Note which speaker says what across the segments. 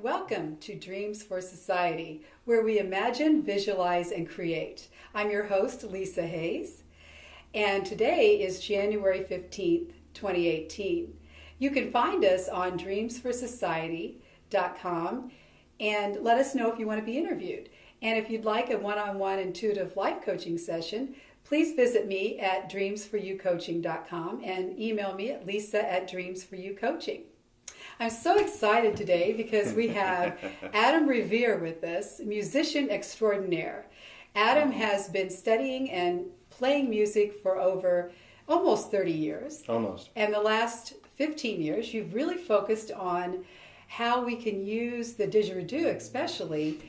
Speaker 1: Welcome to Dreams for Society, where we imagine, visualize, and create. I'm your host, Lisa Hayes, and today is January 15th, 2018. You can find us on dreamsforsociety.com and let us know if you want to be interviewed. And if you'd like a one-on-one intuitive life coaching session, please visit me at dreamsforyoucoaching.com and email me at lisa@dreamsforyoucoaching. I'm so excited today because we have Adam Riviere with us, musician extraordinaire. Adam has been studying and playing music for over almost 30 years.
Speaker 2: Almost.
Speaker 1: And the last 15 years, you've really focused on how we can use the didgeridoo especially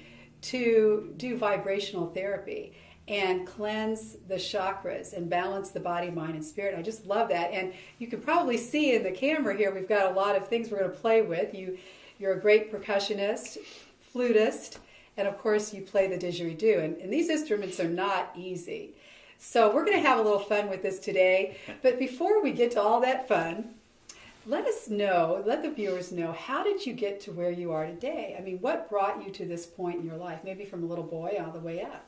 Speaker 1: to do vibrational therapy and cleanse the chakras and balance the body, mind, and spirit. I just love that. And you can probably see in the camera here, we've got a lot of things we're going to play with. You're a great percussionist, flutist, and of course you play the didgeridoo. And these instruments are not easy. So we're going to have a little fun with this today. But before we get to all that fun, let the viewers know, how did you get to where you are today? I mean, what brought you to this point in your life, maybe from a little boy all the way up?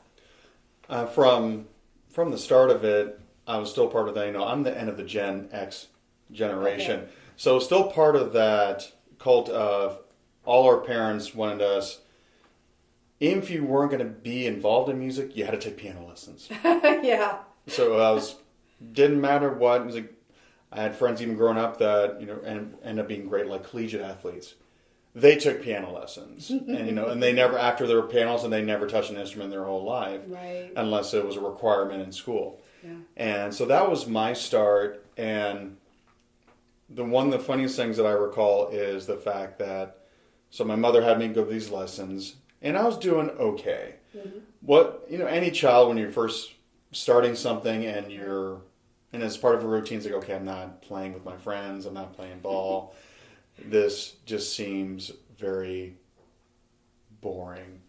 Speaker 2: From the start of it, I was still part of that. I'm the end of the Gen X generation.
Speaker 1: Okay.
Speaker 2: So still part of that cult of all our parents wanted us, even if you weren't going to be involved in music, you had to take piano lessons.
Speaker 1: Yeah.
Speaker 2: So didn't matter what music. I had friends even growing up that, and ended up being great, like collegiate athletes. They took piano lessons, and they never, after their piano lesson, they never touched an instrument their whole life,
Speaker 1: Right.
Speaker 2: unless it was a requirement in school.
Speaker 1: Yeah.
Speaker 2: And so that was my start. And the funniest things that I recall is the fact that, so my mother had me go to these lessons, and I was doing okay. Mm-hmm. Any child, when you're first starting something and as part of a routine, it's like, okay, I'm not playing with my friends, I'm not playing ball. This just seems very boring.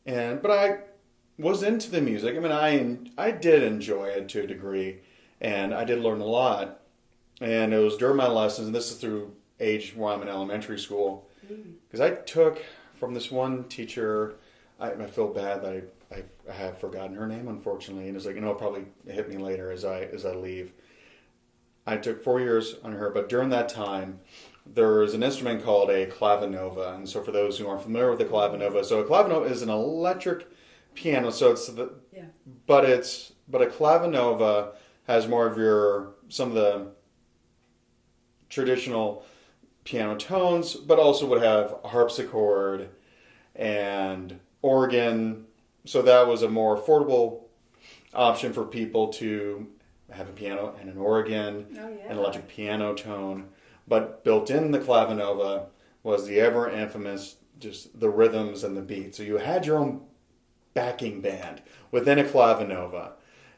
Speaker 2: But I was into the music. I mean, I did enjoy it to a degree, and I did learn a lot. And it was during my lessons, and this is through age where I'm in elementary school, because I took from this one teacher. I feel bad that I have forgotten her name, unfortunately, and it's like, it'll probably hit me later as I leave. I took 4 years on her, but during that time, there is an instrument called a clavinova. And so for those who aren't familiar with the clavinova, so a clavinova is an electric piano. So but a clavinova has more of some of the traditional piano tones, but also would have harpsichord and organ. So that was a more affordable option for people to have a piano and an organ, an electric piano tone. But built in the clavinova was the ever infamous, just the rhythms and the beats. So you had your own backing band within a clavinova.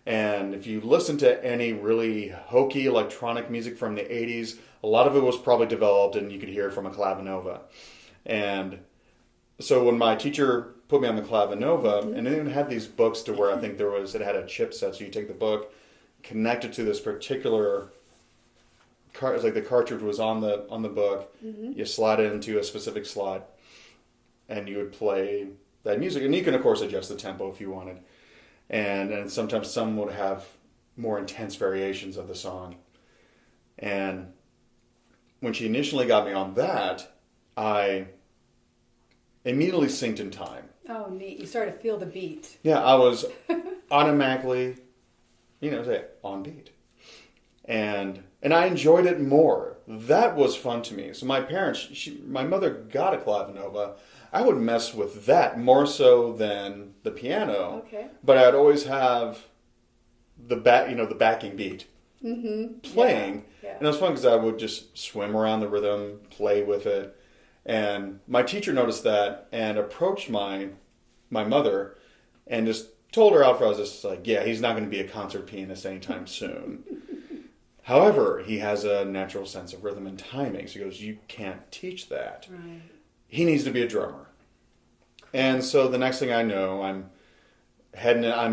Speaker 2: And if you listen to any really hokey electronic music from the 80s, a lot of it was probably developed and you could hear it from a clavinova. And so when my teacher put me on the clavinova, and it even had these books to where I think it had a chipset. So you take the book, connect it to this particular it's like the cartridge was on the book. Mm-hmm. You slide it into a specific slot, and you would play that music. And you can, of course, adjust the tempo if you wanted. And sometimes some would have more intense variations of the song. And when she initially got me on that, I immediately synced in time.
Speaker 1: Oh, neat. You started to feel the beat.
Speaker 2: Yeah, I was automatically, on beat. And I enjoyed it more. That was fun to me. So my mother got a clavinova. I would mess with that more so than the piano. Okay. But I'd always have the backing beat playing. Yeah. And it was fun because I would just swim around the rhythm, play with it. And my teacher noticed that and approached my mother and just told her out for, I was just like, yeah, he's not going to be a concert pianist anytime soon. However, he has a natural sense of rhythm and timing. So he goes, you can't teach that. Right. He needs to be a drummer. And so the next thing I know, I'm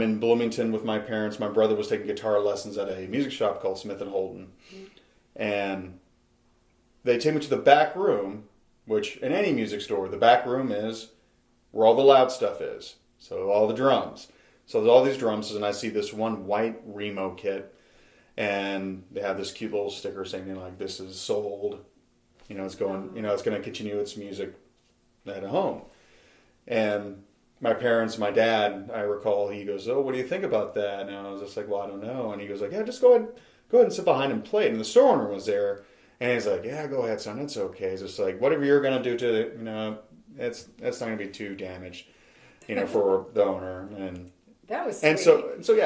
Speaker 2: in Bloomington with my parents. My brother was taking guitar lessons at a music shop called Smith & Holden. And they take me to the back room which in any music store, the back room is where all the loud stuff is. So all the drums. So there's all these drums, and I see this one white Remo kit, and they have this cute little sticker saying, like, this is sold. It's going, it's going to continue its music at home. And my parents, my dad, I recall, he goes, "Oh, what do you think about that?" And I was just like, "Well, I don't know." And he goes like, "Yeah, just go ahead and sit behind and play it." And the store owner was there, and he's like, "Yeah, go ahead, son, it's okay." He's just like, "Whatever you're going to do to it, it's not going to be too damaged, for the owner." And
Speaker 1: that was sweet.
Speaker 2: And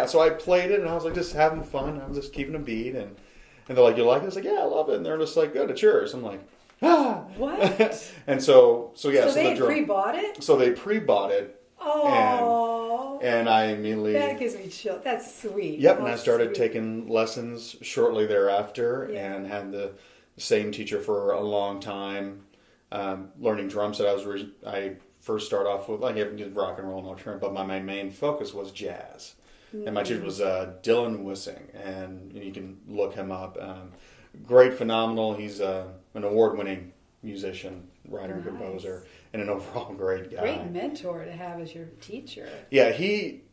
Speaker 2: so I played it, and I was like just having fun. I was just keeping a beat, and they're like, "You like it?" I was like, "Yeah, I love it." And they're just like, "Good, it's yours." I'm like, "Ah."
Speaker 1: What?
Speaker 2: And so they
Speaker 1: pre-bought it?
Speaker 2: So they pre-bought it.
Speaker 1: Oh.
Speaker 2: And I immediately...
Speaker 1: That gives me chill. That's sweet.
Speaker 2: Yep, and I started taking lessons shortly thereafter, and had the same teacher for a long time, learning drums. That I first started off with, like, I did rock and roll and alternative, but my main focus was jazz. Mm-hmm. And my teacher was Dylan Wissing, and you can look him up. Great, phenomenal. He's an award-winning musician, writer, and composer, and an overall great guy.
Speaker 1: Great mentor to have as your teacher.
Speaker 2: Yeah, he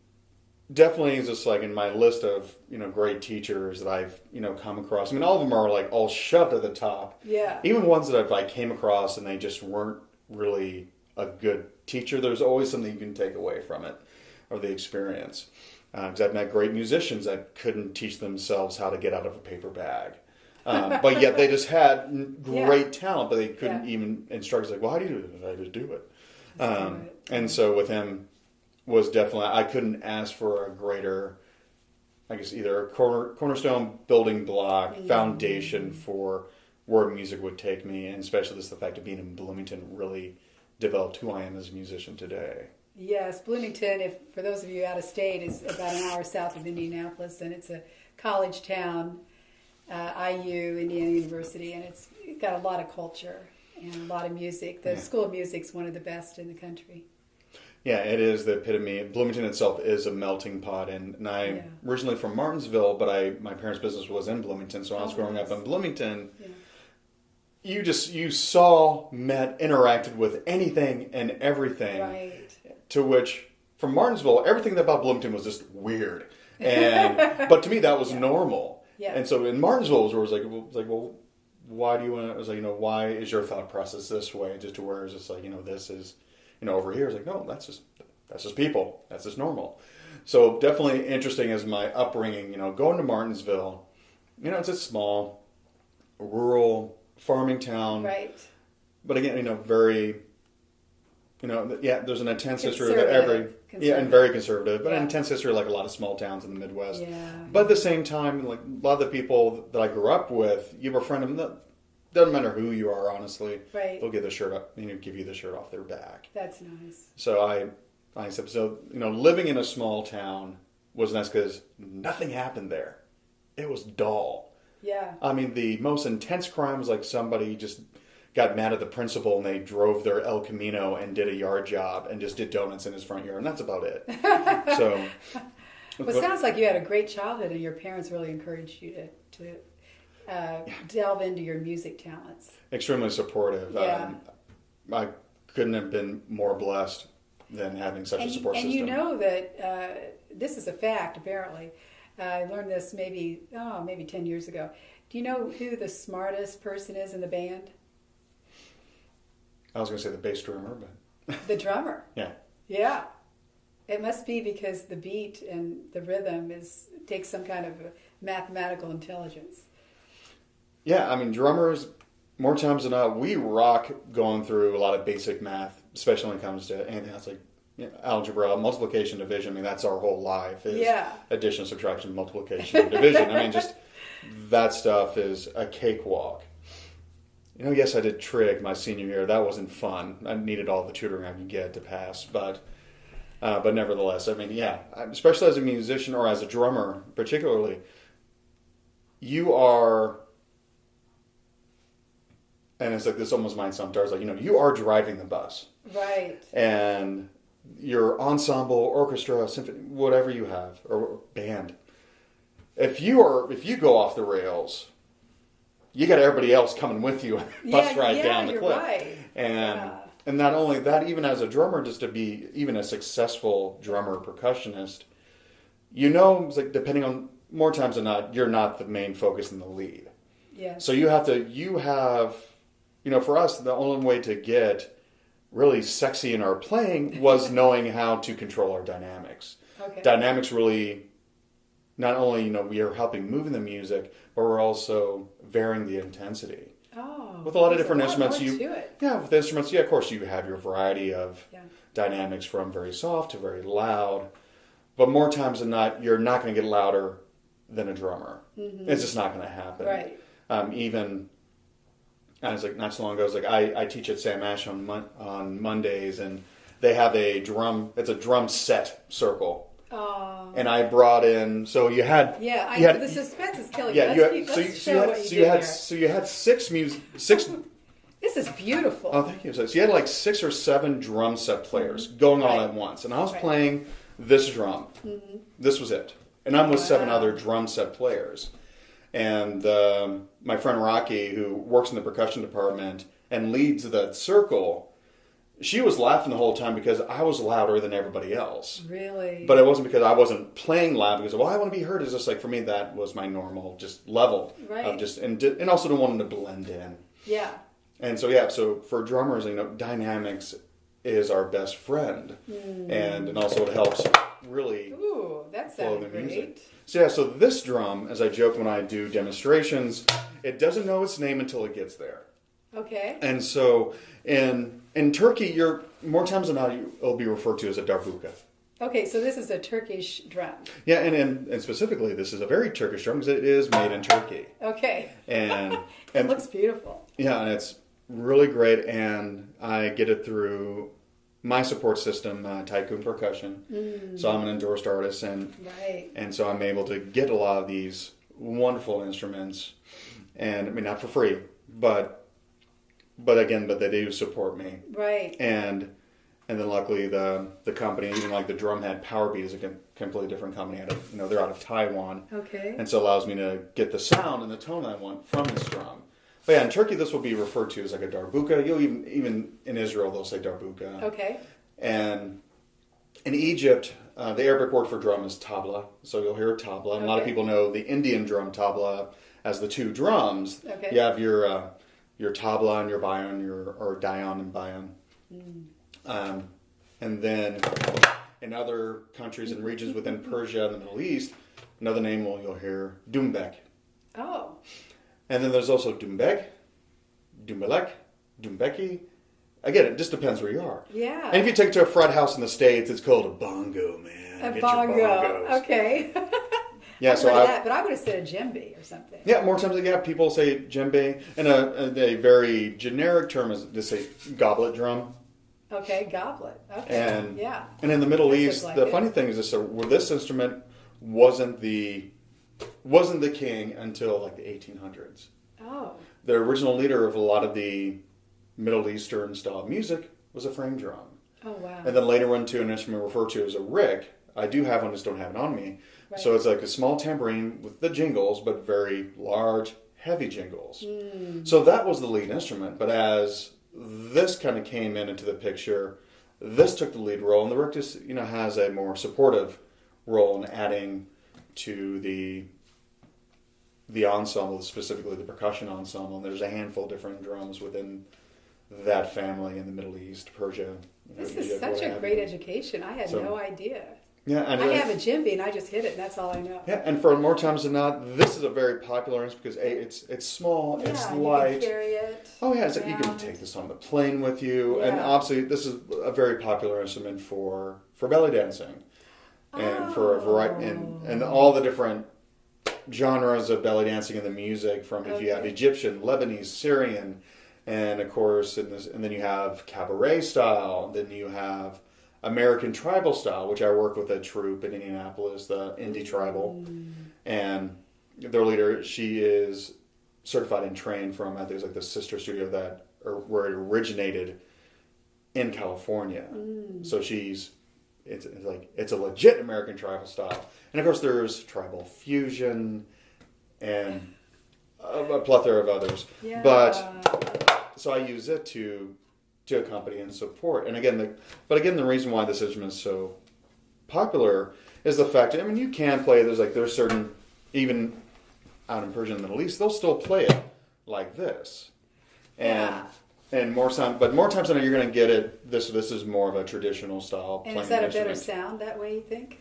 Speaker 2: definitely is just like in my list of great teachers that I've come across. I mean, all of them are like all shoved at the top.
Speaker 1: Yeah.
Speaker 2: Even ones that I came across and they just weren't really a good teacher. There's always something you can take away from it or the experience. Because I've met great musicians that couldn't teach themselves how to get out of a paper bag. But yet they just had great talent, but they couldn't even instruct us. Like, well, how do you do it? I just do it. And so with him was definitely, I couldn't ask for a greater, I guess, either a cornerstone building block, foundation for where music would take me, and especially the fact of being in Bloomington really developed who I am as a musician today.
Speaker 1: Yes, Bloomington, for those of you out of state, is about an hour south of Indianapolis, and it's a college town. IU, Indiana University, and it's got a lot of culture and a lot of music. The School of Music's one of the best in the country.
Speaker 2: Yeah, it is the epitome. Bloomington itself is a melting pot, and I'm originally from Martinsville, but my parents' business was in Bloomington, so I was growing up in Bloomington. Yeah. You saw, met, interacted with anything and everything. Right. To which, from Martinsville, everything about Bloomington was just weird. But to me, that was normal. Yeah. And so in Martinsville, it was like, well, why do you want to? It was like, why is your thought process this way? Just to where it's just like, this is, over here. It's like, no, that's just people. That's just normal. So definitely interesting as my upbringing. Going to Martinsville, it's a small, rural farming town. Right. But again, very. There's an intense history of and very conservative, but an intense history like a lot of small towns in the Midwest. Yeah. But at the same time, like a lot of the people that I grew up with, you befriend them. Doesn't matter who you are, honestly. Right. They'll give the shirt up, give you the shirt off their back.
Speaker 1: That's nice.
Speaker 2: So I said, living in a small town was nice because nothing happened there. It was dull. Yeah. I mean, the most intense crime was like somebody just got mad at the principal and they drove their El Camino and did a yard job and just did donuts in his front yard, and that's about it. So,
Speaker 1: well, it sounds like you had a great childhood and your parents really encouraged you to delve into your music talents.
Speaker 2: Extremely supportive. Yeah. I couldn't have been more blessed than having such a support system.
Speaker 1: And you know that this is a fact, apparently. I learned this maybe 10 years ago. Do you know who the smartest person is in the band?
Speaker 2: I was going to say the bass drummer, but...
Speaker 1: The drummer?
Speaker 2: Yeah.
Speaker 1: Yeah. It must be because the beat and the rhythm takes some kind of mathematical intelligence.
Speaker 2: Yeah, I mean, drummers, more times than not, we rock going through a lot of basic math, especially when it comes to anything else like algebra, multiplication, division. I mean, that's our whole life is addition, subtraction, multiplication, and division. I mean, just that stuff is a cakewalk. Yes, I did trig my senior year. That wasn't fun. I needed all the tutoring I could get to pass, but nevertheless, I mean, especially as a musician or as a drummer, particularly, you are, and it's like this almost might sound dark, like you are driving the bus, right? And your ensemble, orchestra, symphony, whatever you have, or band, if you go off the rails, you got everybody else coming with you bus ride down the
Speaker 1: you're
Speaker 2: cliff.
Speaker 1: Right.
Speaker 2: And not only that, even as a drummer, just to be even a successful drummer or percussionist, it's like depending on more times than not, you're not the main focus and the lead.
Speaker 1: Yeah.
Speaker 2: So you have, for us, the only way to get really sexy in our playing was knowing how to control our dynamics.
Speaker 1: Okay.
Speaker 2: Dynamics really, not only, we are helping moving the music, but we're also varying the intensity.
Speaker 1: Oh.
Speaker 2: With a lot of different instruments,
Speaker 1: with
Speaker 2: instruments, of course, you have your variety of dynamics from very soft to very loud. But more times than not, you're not going to get louder than a drummer. Mm-hmm. It's just not going to happen.
Speaker 1: Right.
Speaker 2: Even, I was like, not so long ago, I was like, I teach at Sam Ash on Mondays, and they have it's a drum set circle. Oh. And I brought in, so you had...
Speaker 1: Yeah, the suspense is killing me.
Speaker 2: So you had six...
Speaker 1: This is beautiful.
Speaker 2: Oh, thank you. So you had like 6 or 7 drum set players going on at once. And I was playing this drum. Mm-hmm. This was it. And I'm with 7 other drum set players. And my friend Rocky, who works in the percussion department and leads that circle, she was laughing the whole time because I was louder than everybody else.
Speaker 1: Really?
Speaker 2: But it wasn't because I wasn't playing loud because, I want to be heard. It's just like, for me, that was my normal, just level.
Speaker 1: Right.
Speaker 2: Of just, and also to wanting to blend in.
Speaker 1: Yeah.
Speaker 2: And so, so for drummers, dynamics is our best friend. Mm. And also it helps really flow the music. So this drum, as I joke when I do demonstrations, it doesn't know its name until it gets there. Okay. And so in Turkey, you're more times than not, it'll be referred to as a darbuka.
Speaker 1: Okay, so this is a Turkish drum.
Speaker 2: Yeah, and specifically, this is a very Turkish drum because it is made in Turkey.
Speaker 1: Okay.
Speaker 2: And
Speaker 1: it looks beautiful.
Speaker 2: Yeah, and it's really great, and I get it through my support system, Tycoon Percussion. Mm. So I'm an endorsed artist, and so I'm able to get a lot of these wonderful instruments, and I mean not for free, but they do support me. Right. And then luckily the company, even like the Drumhead Powerbeat is a completely different company. They're out of Taiwan. Okay. And so it allows me to get the sound and the tone I want from this drum. But yeah, in Turkey this will be referred to as like a darbuka. You'll even in Israel they'll say darbuka. Okay. And in Egypt, the Arabic word for drum is tabla. So you'll hear tabla. And a lot of people know the Indian drum tabla as the 2 drums. Okay. You have your tabla and your bayan, or dayan and bayan. Mm. And then in other countries and regions within Persia and the Middle East, another name you'll hear dumbek. Oh. And then there's also dumbek, dumbelek, dumbeki. Again, it just depends where you are. Yeah. And if you take it to a frat house in the States, it's called a bongo, man.
Speaker 1: A bongo. Okay.
Speaker 2: Yeah,
Speaker 1: but I would have said a djembe or something.
Speaker 2: Yeah, more times people say djembe, and a very generic term is to say goblet drum.
Speaker 1: Okay, goblet. Okay.
Speaker 2: And in the Middle East, the funny thing is this instrument wasn't the king until like the 1800s. Oh. The original leader of a lot of the Middle Eastern style of music was a frame drum. Oh wow. And then later went to an instrument referred to as a rick. I do have one, just don't have it on me. Right. So it's like a small tambourine with the jingles, but very large, heavy jingles. Mm. So that was the lead instrument. But as this kind of came into the picture, this took the lead role, and the rick just has a more supportive role in adding to the ensemble, specifically the percussion ensemble. And there's a handful of different drums within that family in the Middle East, Persia.
Speaker 1: This is such a great education. I had no idea.
Speaker 2: Yeah, and
Speaker 1: I have a djembe and I just hit it, and that's all I know.
Speaker 2: Yeah, and for more times than not, this is a very popular instrument because it's small, it's light.
Speaker 1: You can carry it.
Speaker 2: Oh yeah, you can take this on the plane with you, and obviously this is a very popular instrument for belly dancing, and for a variety and all the different genres of belly dancing in the music. From if you have Egyptian, Lebanese, Syrian, and of course, and then you have cabaret style, and then you have American tribal style, which I work with a troupe in Indianapolis, the Indie Tribal, and their leader, she is certified and trained from, I think it's like the sister studio where it originated in California. So it's a legit American tribal style, and of course there's tribal fusion and a plethora of others.
Speaker 1: Yeah.
Speaker 2: But so I use it to accompany and support. And again, the reason why this instrument is so popular is the fact. I mean, you can play. There's certain, even out in Persia and the Middle East, they'll still play it like this, and more times than not, you're going to get it. This is more of a traditional style.
Speaker 1: And is that a better sound that way? You think?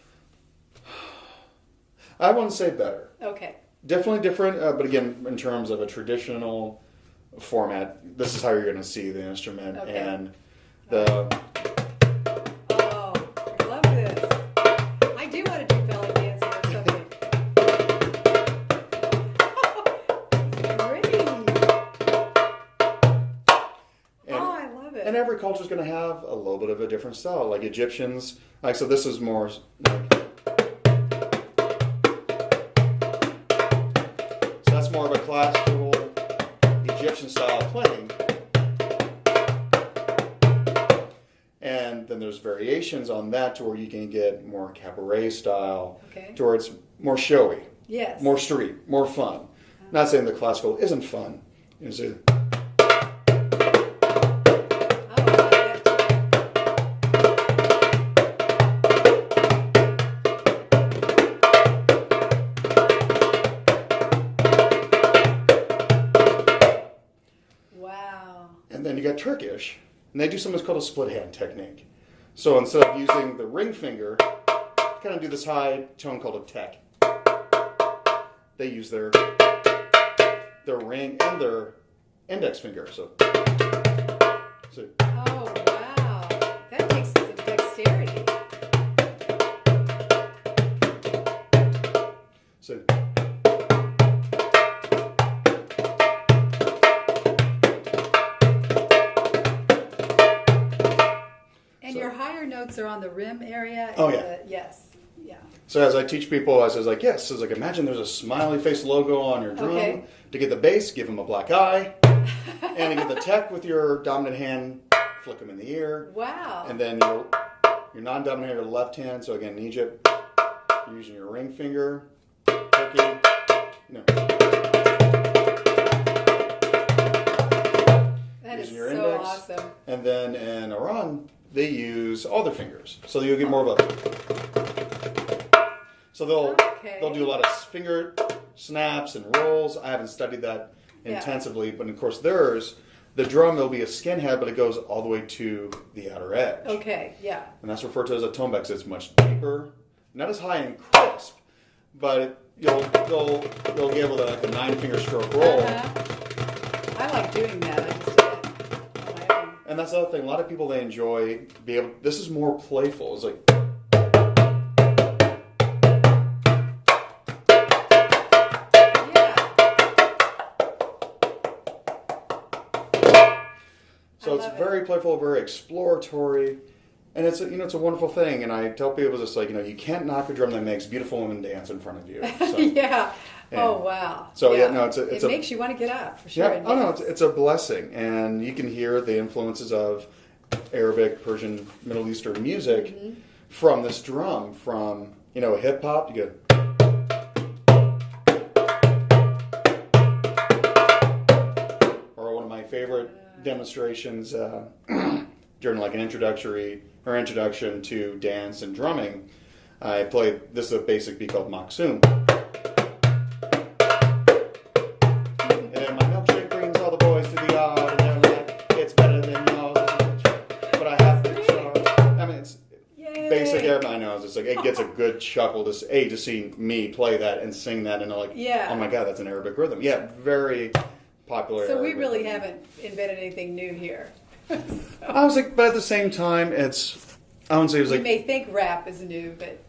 Speaker 2: I wouldn't say better.
Speaker 1: Okay. Definitely
Speaker 2: different, but again, in terms of a traditional format, this is how you're going to see the instrument.
Speaker 1: Okay.
Speaker 2: And
Speaker 1: Oh, I love this. I do want to do belly dancing or something. Great. I love it.
Speaker 2: And every culture is going to have a little bit of a different style. Like Egyptians, so this is more like. More of a classical Egyptian style playing, and then there's variations on that to where you can get more cabaret style, to where it's more showy, more street, more fun. Not saying the classical isn't fun. And then you got Turkish, and they do something that's called a split hand technique. So instead of using the ring finger, kind of do this high tone called a tek. They use their ring and their index finger. So.
Speaker 1: Oh wow, that takes some dexterity.
Speaker 2: So.
Speaker 1: And your higher notes are on the rim area?
Speaker 2: Oh, yeah.
Speaker 1: Yes. Yeah.
Speaker 2: So as I teach people, I says imagine there's a smiley face logo on your drum.
Speaker 1: Okay.
Speaker 2: To get the bass, give them a black eye. And to get the tek with your dominant hand, flick them in the ear.
Speaker 1: Wow.
Speaker 2: And then your non-dominant hand, your left hand. So again, in Egypt, you're using your ring finger. Turkey. No.
Speaker 1: That is
Speaker 2: your
Speaker 1: so
Speaker 2: index.
Speaker 1: awesome.
Speaker 2: And then in Iran, they use all their fingers, so you'll get more of a. So they'll do a lot of finger snaps and rolls. I haven't studied that intensively, but of course the drum, there'll be a skin head, but it goes all the way to the outer edge.
Speaker 1: Okay, yeah.
Speaker 2: And that's referred to as a tone back. So it's much deeper, not as high and crisp, but you'll be able to like a 9-finger stroke roll.
Speaker 1: I like doing that. I just did it on my own.
Speaker 2: And that's the other thing. A lot of people, they enjoy this is more playful. It's like. So it's very playful, very exploratory, and it's a wonderful thing. And I tell people just you can't knock a drum that makes beautiful women dance in front of you. So,
Speaker 1: yeah. Oh wow.
Speaker 2: So
Speaker 1: it makes you want to get up for sure.
Speaker 2: Yeah. Oh no, it's a blessing, and you can hear the influences of Arabic, Persian, Middle Eastern music from this drum. From hip hop, you get. Or one of my favorite demonstrations during like an introduction to dance and drumming. I played, this is a basic beat called Maksum. And then my milkshake brings all the boys to the yard, and they're like, it's better than yours. But I have to show. I mean, it's basic Arabic. I know, it's just it gets a good chuckle to see me play that and sing that, and oh my God, that's an Arabic rhythm. Yeah, very popular.
Speaker 1: So we really haven't invented anything new here.
Speaker 2: I was but at the same time, I wouldn't say it was
Speaker 1: you may think rap is new, but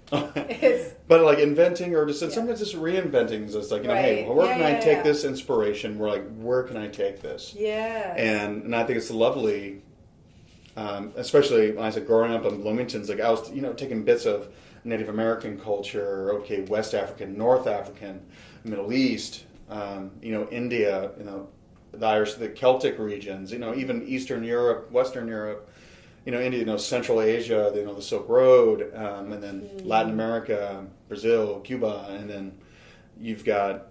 Speaker 1: it's...
Speaker 2: But like inventing or sometimes just reinventing is just hey, where can I take this inspiration? Where can I take this?
Speaker 1: Yeah.
Speaker 2: And I think it's lovely, especially when I said growing up in Bloomington's, I was, taking bits of Native American culture, West African, North African, Middle East, India, the Irish, the Celtic regions, even Eastern Europe, Western Europe, India, Central Asia, the Silk Road, and then Latin America, Brazil, Cuba, and then you've got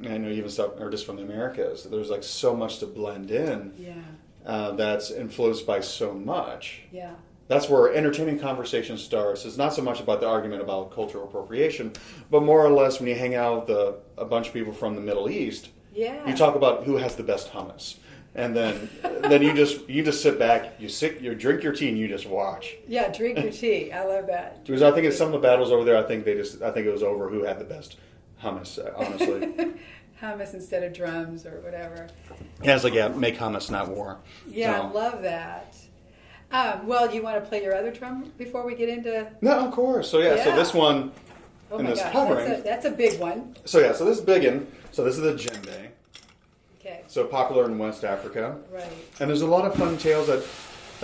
Speaker 2: I know even stuff artists from the Americas. There's like so much to blend in.
Speaker 1: Yeah.
Speaker 2: That's influenced by so much.
Speaker 1: Yeah.
Speaker 2: That's where entertaining conversation starts. It's not so much about the argument about cultural appropriation, but more or less when you hang out with a bunch of people from the Middle East,
Speaker 1: Yeah.
Speaker 2: you talk about who has the best hummus. And then you just sit back, you drink your tea, and you just watch.
Speaker 1: Yeah, drink your tea. I love that.
Speaker 2: Because I think in some of the battles over there, I think it was over who had the best hummus. Honestly,
Speaker 1: Hummus instead of drums or whatever.
Speaker 2: yeah, it's like make hummus, not war.
Speaker 1: Yeah,
Speaker 2: So-
Speaker 1: I love that. Well, you want to play your other drum before we get into?
Speaker 2: No, of course. So so
Speaker 1: Yeah.
Speaker 2: this one
Speaker 1: Oh
Speaker 2: in
Speaker 1: my
Speaker 2: this
Speaker 1: gosh,
Speaker 2: covering.
Speaker 1: that's a big one.
Speaker 2: So this is biggin. So this is the djembe.
Speaker 1: Okay.
Speaker 2: So popular in West Africa.
Speaker 1: Right.
Speaker 2: And there's a lot of fun tales that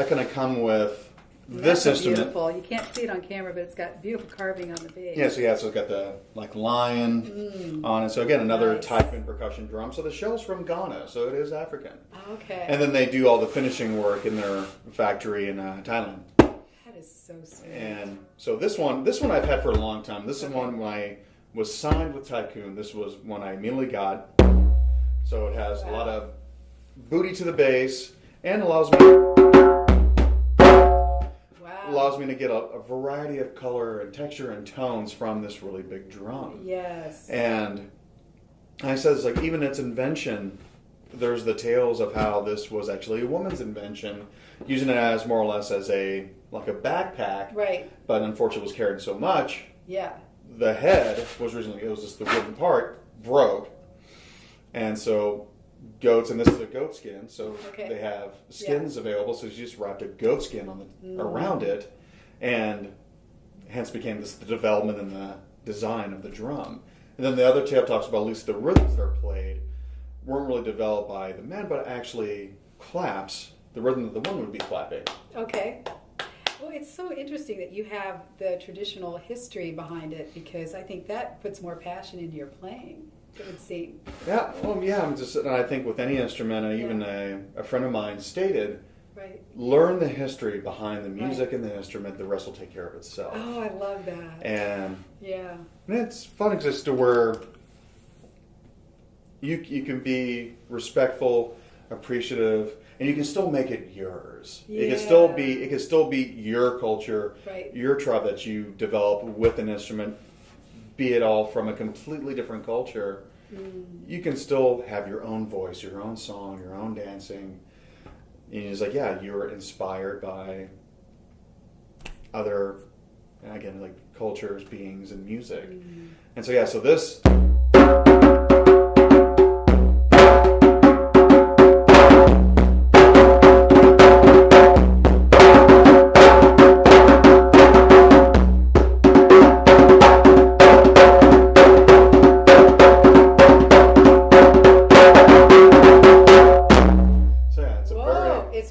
Speaker 2: kind of come with this
Speaker 1: That's
Speaker 2: instrument.
Speaker 1: beautiful. You can't see it on camera, but it's got beautiful carving on the base.
Speaker 2: Yeah, so it's got the lion on it. So again, another
Speaker 1: Nice.
Speaker 2: type in percussion drum. So the shell's from Ghana, so it is African.
Speaker 1: Okay.
Speaker 2: And then they do all the finishing work in their factory in Thailand.
Speaker 1: That is so sweet.
Speaker 2: And so this one I've had for a long time. This is one when I was signed with Tycoon. This was one I immediately got. So it has a lot of booty to the bass and allows me to get a variety of color and texture and tones from this really big drum.
Speaker 1: Yes.
Speaker 2: And I said, it's like even its invention, there's the tales of how this was actually a woman's invention, using it as more or less as a backpack.
Speaker 1: Right.
Speaker 2: But unfortunately, was carried so much.
Speaker 1: Yeah.
Speaker 2: The head was originally it was just the wooden part broke, and so goats, and this is a goat skin, so they have skins available. So you just wrapped a goat skin on around it, and hence became the development and the design of the drum. And then the other tale talks about at least the rhythms that are played weren't really developed by the men, but actually claps. The rhythm that the woman would be clapping.
Speaker 1: Okay. Well, it's so interesting that you have the traditional history behind it, because I think that puts more passion into your playing, it would seem.
Speaker 2: Yeah, well, yeah. And I think with any instrument, and even a friend of mine stated,
Speaker 1: right,
Speaker 2: learn the history behind the music and the instrument. The rest will take care of itself.
Speaker 1: Oh, I love that.
Speaker 2: And
Speaker 1: yeah,
Speaker 2: it's fun because to where you can be respectful, appreciative, and you can still make it yours.
Speaker 1: Yeah.
Speaker 2: It can still be your culture,
Speaker 1: right,
Speaker 2: your tribe that you develop with an instrument, be it all from a completely different culture. You can still have your own voice, your own song, your own dancing. And it's like, yeah, you're inspired by other, again, like cultures, beings, and music. And so, so this.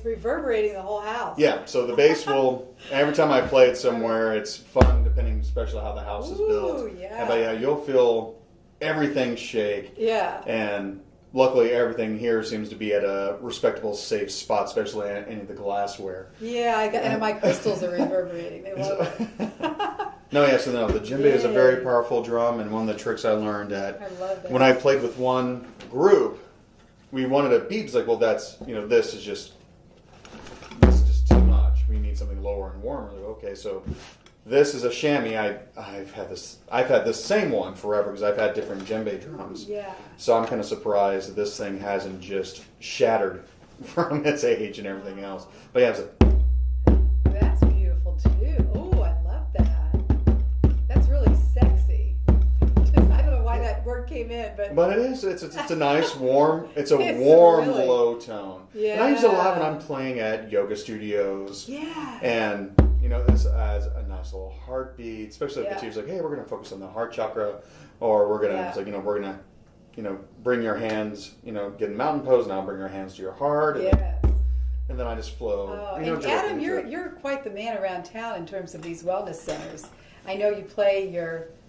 Speaker 1: Reverberating the whole house.
Speaker 2: Yeah, so the bass will, every time I play it somewhere, it's fun, depending especially how the house is built.
Speaker 1: Yeah.
Speaker 2: But you'll feel everything shake.
Speaker 1: Yeah.
Speaker 2: And luckily everything here seems to be at a respectable, safe spot, especially any of the glassware.
Speaker 1: Yeah, and my crystals are reverberating. They love it.
Speaker 2: The djembe is a very powerful drum, and one of the tricks I learned when I played with one group, we wanted a beat. It's like, well, that's, this is just too much. We need something lower and warmer. Like, okay, so this is a chamois. I've had this same one forever because I've had different djembe drums.
Speaker 1: Yeah.
Speaker 2: So I'm kind of surprised that this thing hasn't just shattered from its age and everything else. But yeah,
Speaker 1: that's beautiful too. Oh, I love that. That's really sexy. I don't know why that word came in, but
Speaker 2: it is. It's a nice warm. It's a warm
Speaker 1: really
Speaker 2: low tone.
Speaker 1: Yeah.
Speaker 2: And I use it a lot when I'm playing at yoga studios.
Speaker 1: Yeah.
Speaker 2: And this adds a nice little heartbeat, especially if the teacher's like, hey, we're going to focus on the heart chakra, or we're going to, it's like, we're going to, bring your hands, get in mountain pose, now bring your hands to your heart. And then I just flow.
Speaker 1: Oh, and Adam, you're quite the man around town in terms of these wellness centers. I know you play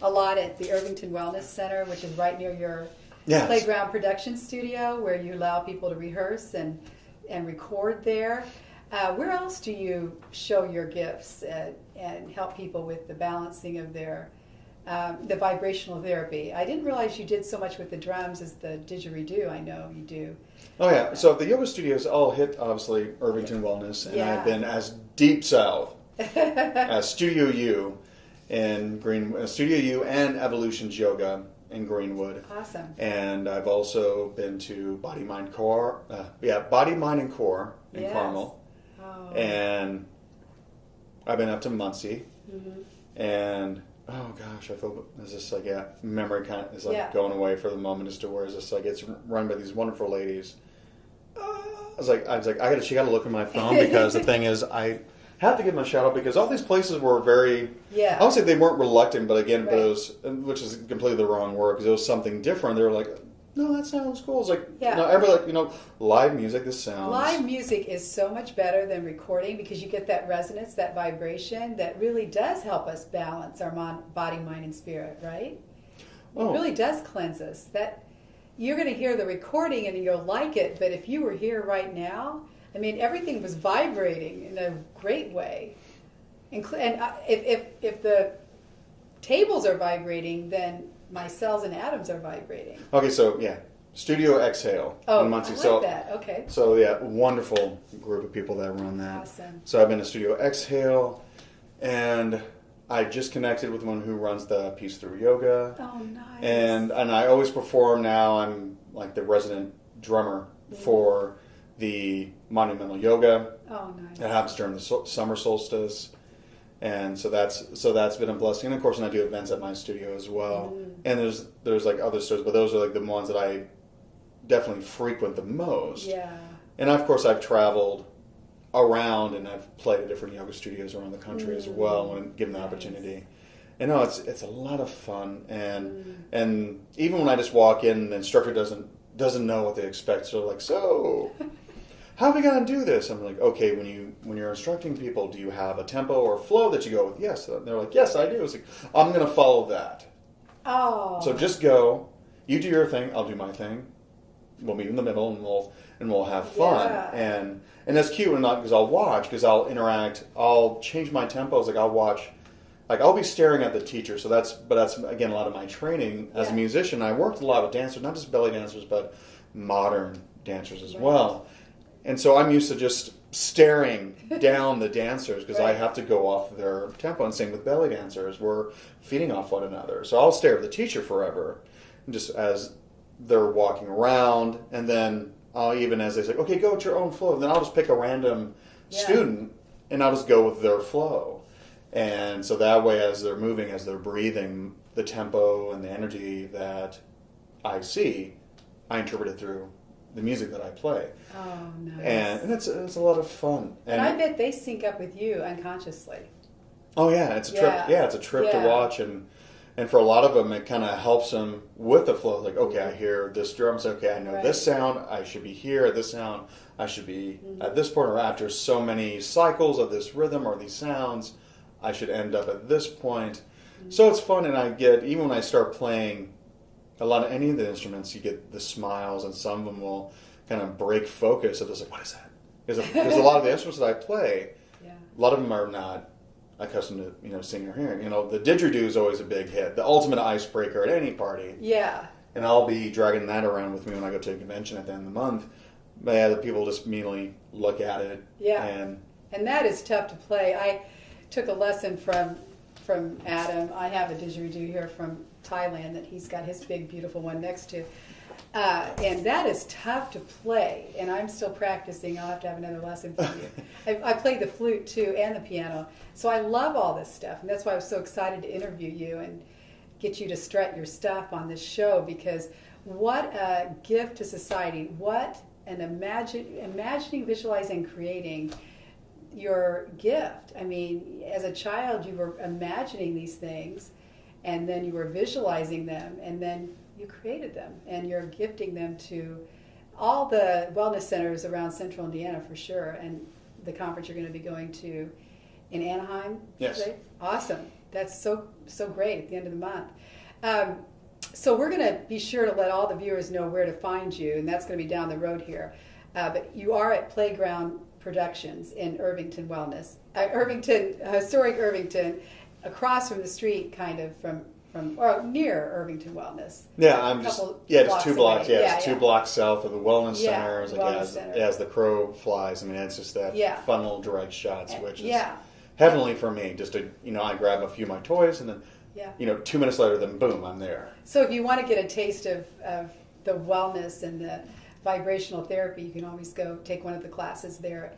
Speaker 1: a lot at the Irvington Wellness Center, which is right near your playground production studio, where you allow people to rehearse and record there. Where else do you show your gifts and help people with the balancing of their the vibrational therapy. I didn't realize you did so much with the drums as the didgeridoo. I know you do.
Speaker 2: Oh yeah, so the yoga studios all hit obviously Irvington Wellness, and I've been as deep south as Studio U in Studio U and Evolutions Yoga in Greenwood.
Speaker 1: Awesome.
Speaker 2: And I've also been to Body Mind Core, Body Mind and Core in Carmel, and I've been up to Muncie, and oh gosh, I feel it's just like memory kind of is like going away for the moment as to where it's just like it's run by these wonderful ladies. I was like, she got to look at my phone because the thing is, I have to give them a shout out because all these places were very. I would say they weren't reluctant, but again, but it was, which is completely the wrong word because it was something different. They were like, no, that sounds cool. It's like, everybody like, live music. This sounds.
Speaker 1: Live music is so much better than recording because you get that resonance, that vibration that really does help us balance our body, mind, and spirit. Right? It really does cleanse us. That. You're going to hear the recording and you'll like it, but if you were here right now, I mean, everything was vibrating in a great way. And if the tables are vibrating, then my cells and atoms are vibrating.
Speaker 2: Okay, so Studio Exhale.
Speaker 1: Oh, I like that. Okay.
Speaker 2: So wonderful group of people that run that.
Speaker 1: Awesome.
Speaker 2: So I've been to Studio Exhale, and I just connected with one who runs the Peace Through Yoga.
Speaker 1: Oh, nice.
Speaker 2: And I always perform now. I'm like the resident drummer for the Monumental Yoga.
Speaker 1: Oh, nice.
Speaker 2: It happens during the summer solstice. And so that's been a blessing. And of course, I do events at my studio as well. And there's like other stores, but those are like the ones that I definitely frequent the most.
Speaker 1: Yeah.
Speaker 2: And of course, I've traveled around and I've played at different yoga studios around the country as well when given the opportunity. And it's a lot of fun, and even when I just walk in, the instructor doesn't know what they expect. So like, so how are we gonna do this? I'm like, okay, when you're instructing people, do you have a tempo or flow that you go with? Yes. And they're like, yes, I do. It's like, I'm gonna follow that.
Speaker 1: Oh.
Speaker 2: So just go. You do your thing. I'll do my thing. We'll meet in the middle, and we'll have fun. And that's cute, and not because I'll watch, because I'll interact. I'll change my tempos. Like I'll watch. Like I'll be staring at the teacher. So that's again a lot of my training as a musician. I worked a lot with dancers, not just belly dancers, but modern dancers as well. And so I'm used to just staring down the dancers because I have to go off their tempo. And same with belly dancers. We're feeding off one another. So I'll stare at the teacher forever, just as they're walking around, and then I'll even as they say, okay, go with your own flow. Then I'll just pick a random student and I'll just go with their flow. And so that way, as they're moving, as they're breathing, the tempo and the energy that I see, I interpret it through the music that I play.
Speaker 1: Oh, nice.
Speaker 2: And it's a lot of fun.
Speaker 1: And I bet they sync up with you unconsciously.
Speaker 2: Oh yeah, it's a trip. Yeah, it's a trip to watch, and for a lot of them, it kind of helps them with the flow. Like, okay, I hear this drum. So okay, I know this sound. I should be here. This sound, I should be at this point. Or after so many cycles of this rhythm or these sounds, I should end up at this point. So it's fun, and I get, even when I start playing a lot of any of the instruments, you get the smiles, and some of them will kind of break focus. So it's like, what is that? Because a lot of the instruments that I play, a lot of them are not accustomed to seeing or hearing. The didgeridoo is always a big hit, the ultimate icebreaker at any party. Yeah. And I'll be dragging that around with me when I go to a convention at the end of the month. But the people just immediately look at it. Yeah. And
Speaker 1: that is tough to play. I took a lesson from Adam. I have a didgeridoo here from Thailand that he's got his big, beautiful one next to. And that is tough to play. And I'm still practicing. I'll have to have another lesson from you. I play the flute, too, and the piano. So I love all this stuff. And that's why I was so excited to interview you and get you to strut your stuff on this show, because what a gift to society. What an imagining, visualizing, creating your gift. I mean, as a child, you were imagining these things, and then you were visualizing them, and then you created them, and you're gifting them to all the wellness centers around Central Indiana for sure, and the conference you're going to be going to in Anaheim.
Speaker 2: Yes.
Speaker 1: Today? Awesome. That's so great at the end of the month. So we're going to be sure to let all the viewers know where to find you, and that's going to be down the road here. But you are at Playground Productions in Irvington Wellness, historic Irvington, across from the street, kind of from or near Irvington Wellness.
Speaker 2: Yeah, I'm just just 2 blocks.
Speaker 1: Away.
Speaker 2: Yeah, it's 2 blocks south of the Wellness
Speaker 1: Yeah,
Speaker 2: Center. It's like
Speaker 1: Wellness Center.
Speaker 2: as the crow flies. I mean, it's just that fun little direct shot switch. Is heavenly for me. Just to I grab a few of my toys and then 2 minutes later, then boom, I'm there.
Speaker 1: So if you want to get a taste of the wellness and the vibrational therapy, you can always go take one of the classes there.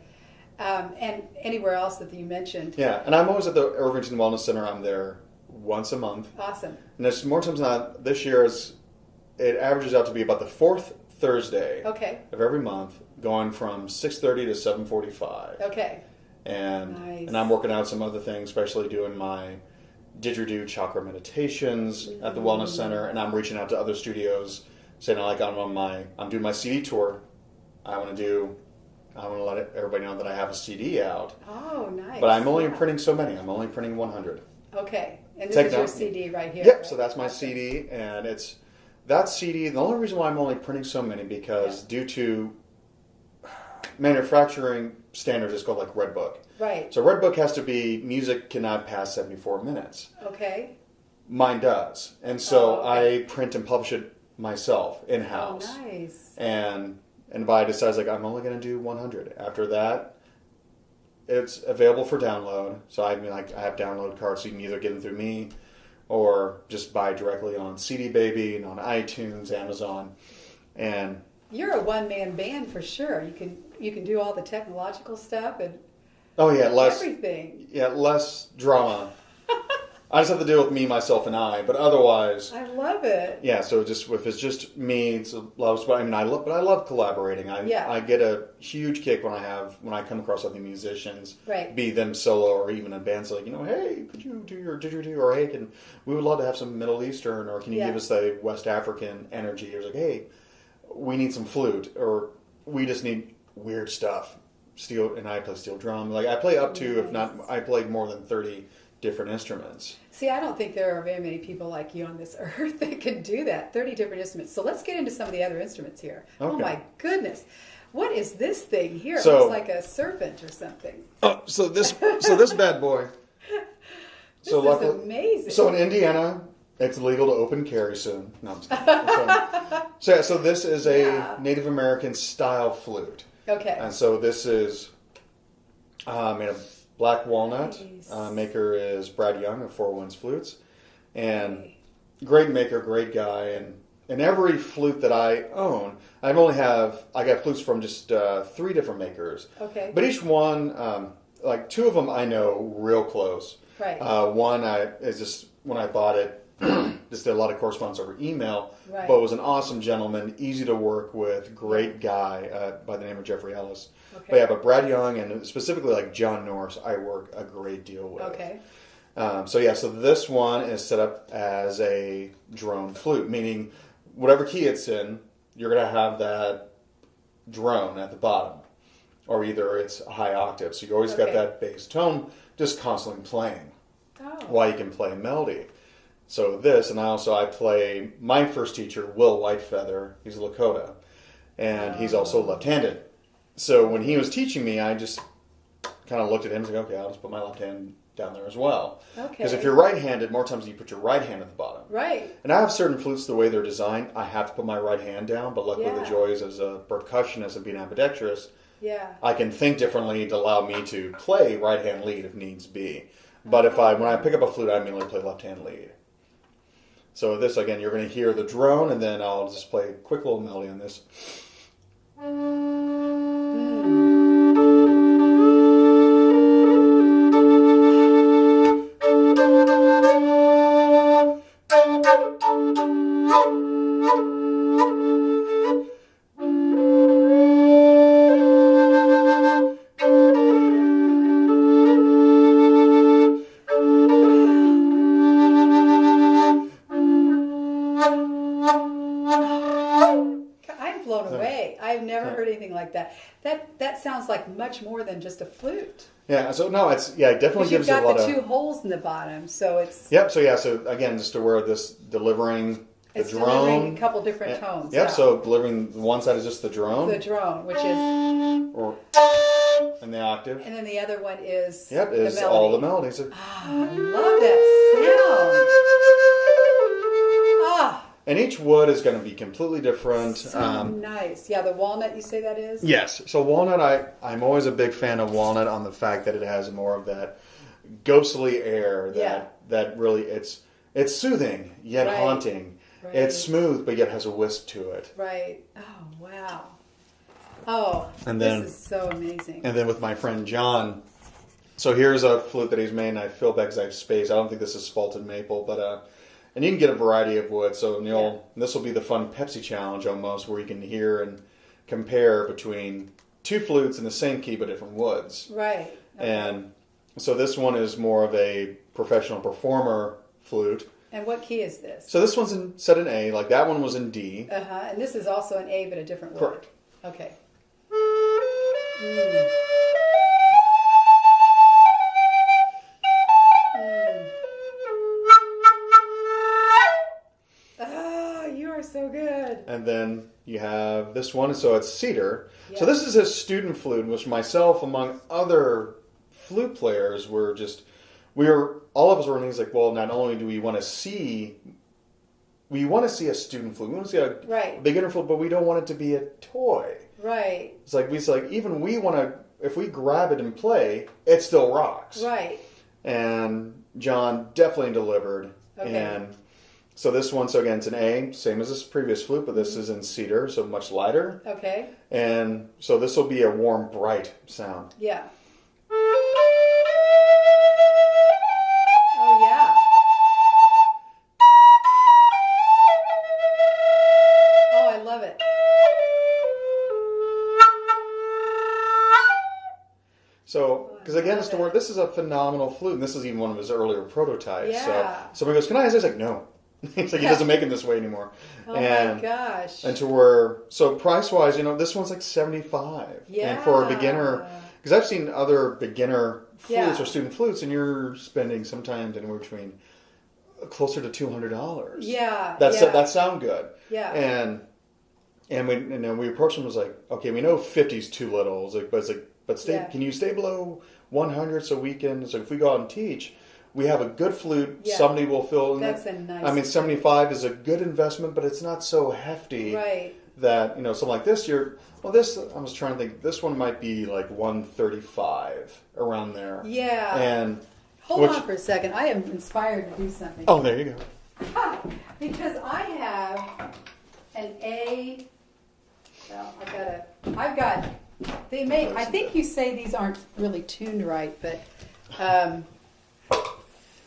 Speaker 1: And anywhere else that you mentioned.
Speaker 2: Yeah, and I'm always at the Irvington Wellness Center. I'm there once a month.
Speaker 1: Awesome.
Speaker 2: And there's more times than not. This year, it averages out to be about the 4th Thursday of every month, going from 6:30 to 7:45.
Speaker 1: Okay.
Speaker 2: And I'm working out some other things, especially doing my didgeridoo chakra meditations at the Wellness Center, and I'm reaching out to other studios saying I'm doing my CD tour. I want to let everybody know that I have a CD out.
Speaker 1: Oh, nice.
Speaker 2: But I'm only printing so many. I'm only printing 100.
Speaker 1: Okay. And this is your CD right here.
Speaker 2: Yep,
Speaker 1: right?
Speaker 2: So that's my CD, and it's that CD. The only reason why I'm only printing so many because due to manufacturing standards, it's called like Red Book.
Speaker 1: Right.
Speaker 2: So Red Book has to be, music cannot pass 74 minutes.
Speaker 1: Okay.
Speaker 2: Mine does. And so I print and publish it myself in-house.
Speaker 1: Oh, nice.
Speaker 2: And if I decide, I'm only going to do 100. After that, it's available for download. So I have download cards, so you can either get them through me or just buy directly on CD Baby and on iTunes, Amazon. And
Speaker 1: you're a one-man band for sure. You can do all the technological stuff and everything. Yeah,
Speaker 2: less drama. I just have to deal with me, myself, and I. But otherwise,
Speaker 1: I love it.
Speaker 2: Yeah, so if it's just me, it's a lot of. I mean, I love collaborating. I get a huge kick when I come across other musicians, be them solo or even in bands. Like, hey, could you do your didgeridoo? Or hey, we would love to have some Middle Eastern, or can you give us the West African energy? Or like, hey, we need some flute, or we just need weird stuff. And I play steel drum. Like I play up to, if not, I played more than 30 different instruments.
Speaker 1: See, I don't think there are very many people like you on this earth that can do that. 30 different instruments. So let's get into some of the other instruments here. Okay. Oh my goodness. What is this thing here? It looks like a serpent or something.
Speaker 2: Oh, so this bad boy.
Speaker 1: This is amazing.
Speaker 2: So in Indiana, it's legal to open carry soon. No, I'm just kidding. So this is a Native American style flute.
Speaker 1: Okay.
Speaker 2: And so this is made of black walnut.
Speaker 1: Nice.
Speaker 2: Maker is Brad Young of Four Winds Flutes. And great maker, great guy. And every flute that I own, I got flutes from just 3 different makers.
Speaker 1: Okay.
Speaker 2: But each one, 2 of them I know real close.
Speaker 1: Right.
Speaker 2: One is just, when I bought it, just did a lot of correspondence over email,
Speaker 1: right.
Speaker 2: But was an awesome gentleman, easy to work with, great guy by the name of Jeffrey Ellis.
Speaker 1: Okay.
Speaker 2: But Brad Young and specifically like John Norris, I work a great deal with.
Speaker 1: Okay.
Speaker 2: So this one is set up as a drone flute, meaning whatever key it's in, you're going to have that drone at the bottom, or either it's a high octave. So you always got that bass tone just constantly playing while you can play melody. So this, and I play, my first teacher, Will Whitefeather, he's a Lakota, and he's also left-handed. So when he was teaching me, I just kind of looked at him and said, okay, I'll just put my left hand down there as well. Okay. Because if you're right-handed, more times you put your right hand at the bottom.
Speaker 1: Right.
Speaker 2: And I have certain flutes, the way they're designed, I have to put my right hand down, but luckily the joys as a percussionist and being ambidextrous, I can think differently to allow me to play right-hand lead if needs be. But when I pick up a flute, I mainly play left-hand lead. So this, again, you're going to hear the drone, and then I'll just play a quick little melody on this.
Speaker 1: Like that sounds like much more than just a flute.
Speaker 2: Yeah, so no, it definitely gives it a lot of...
Speaker 1: You've got the 2 holes in the bottom, so it's...
Speaker 2: Yep, so again, just to where this delivering the drone...
Speaker 1: delivering a couple different tones.
Speaker 2: Yep, so delivering, one side is just the drone.
Speaker 1: The drone, which is...
Speaker 2: And the octave.
Speaker 1: And then the other one is
Speaker 2: is all the melodies.
Speaker 1: I love that sound.
Speaker 2: And each wood is going to be completely different.
Speaker 1: So nice. Yeah, the walnut, you say that is?
Speaker 2: Yes. So walnut, I'm always a big fan of walnut on the fact that it has more of that ghostly air. That really, it's soothing yet haunting.
Speaker 1: Right.
Speaker 2: It's smooth but yet has a wisp to it.
Speaker 1: Right. Oh, wow. Oh,
Speaker 2: and then,
Speaker 1: this is so amazing.
Speaker 2: And then with my friend John, so here's a flute that he's made, and I feel bad because I have space. I don't think this is spalted maple, but... and you can get a variety of wood, so this will be the fun Pepsi challenge almost, where you can hear and compare between two flutes in the same key but different woods.
Speaker 1: Right. Okay.
Speaker 2: And so this one is more of a professional performer flute.
Speaker 1: And what key is this?
Speaker 2: So this one's set in A, like that one was in D.
Speaker 1: And this is also an A but a different wood.
Speaker 2: Correct.
Speaker 1: Okay. So good.
Speaker 2: And then you have this one, so it's cedar.
Speaker 1: Yeah.
Speaker 2: So this is his student flute, which myself, among other flute players, all of us were like, well, not only do we want to see a student flute, we want to see a beginner flute, but we don't want it to be a toy.
Speaker 1: Right.
Speaker 2: It's like even we want to, if we grab it and play, it still rocks.
Speaker 1: Right.
Speaker 2: And John definitely delivered.
Speaker 1: Okay.
Speaker 2: And so this one, so again, it's an A, same as this previous flute, but this is in cedar, so much lighter.
Speaker 1: Okay.
Speaker 2: And so this will be a warm, bright sound.
Speaker 1: Yeah. Oh, yeah. Oh, I love it.
Speaker 2: So, because again, this is a phenomenal flute, and this is even one of his earlier prototypes.
Speaker 1: Yeah.
Speaker 2: So somebody goes, can I? I was like, no. He's like, he doesn't make them this way anymore.
Speaker 1: Oh my gosh.
Speaker 2: And to where, so price-wise, this one's like $75.
Speaker 1: Yeah.
Speaker 2: And for a beginner, because I've seen other beginner flutes or student flutes, and you're spending sometimes anywhere between closer to $200.
Speaker 1: Yeah.
Speaker 2: That sound good.
Speaker 1: Yeah.
Speaker 2: And we approached him, was like, okay, we know 50's too little. Can you stay below 100 so we can, so if we go out and teach, we have a good flute, somebody will fill in.
Speaker 1: That's a nice.
Speaker 2: I mean, 75 is a good investment, but it's not so hefty.
Speaker 1: Right.
Speaker 2: That, something like this, I was trying to think, this one might be like 135, around there.
Speaker 1: Yeah.
Speaker 2: And
Speaker 1: Hold on for a second. I am inspired to do something.
Speaker 2: Oh, there you go.
Speaker 1: Because I have an A. Well, I think you say these aren't really tuned right, but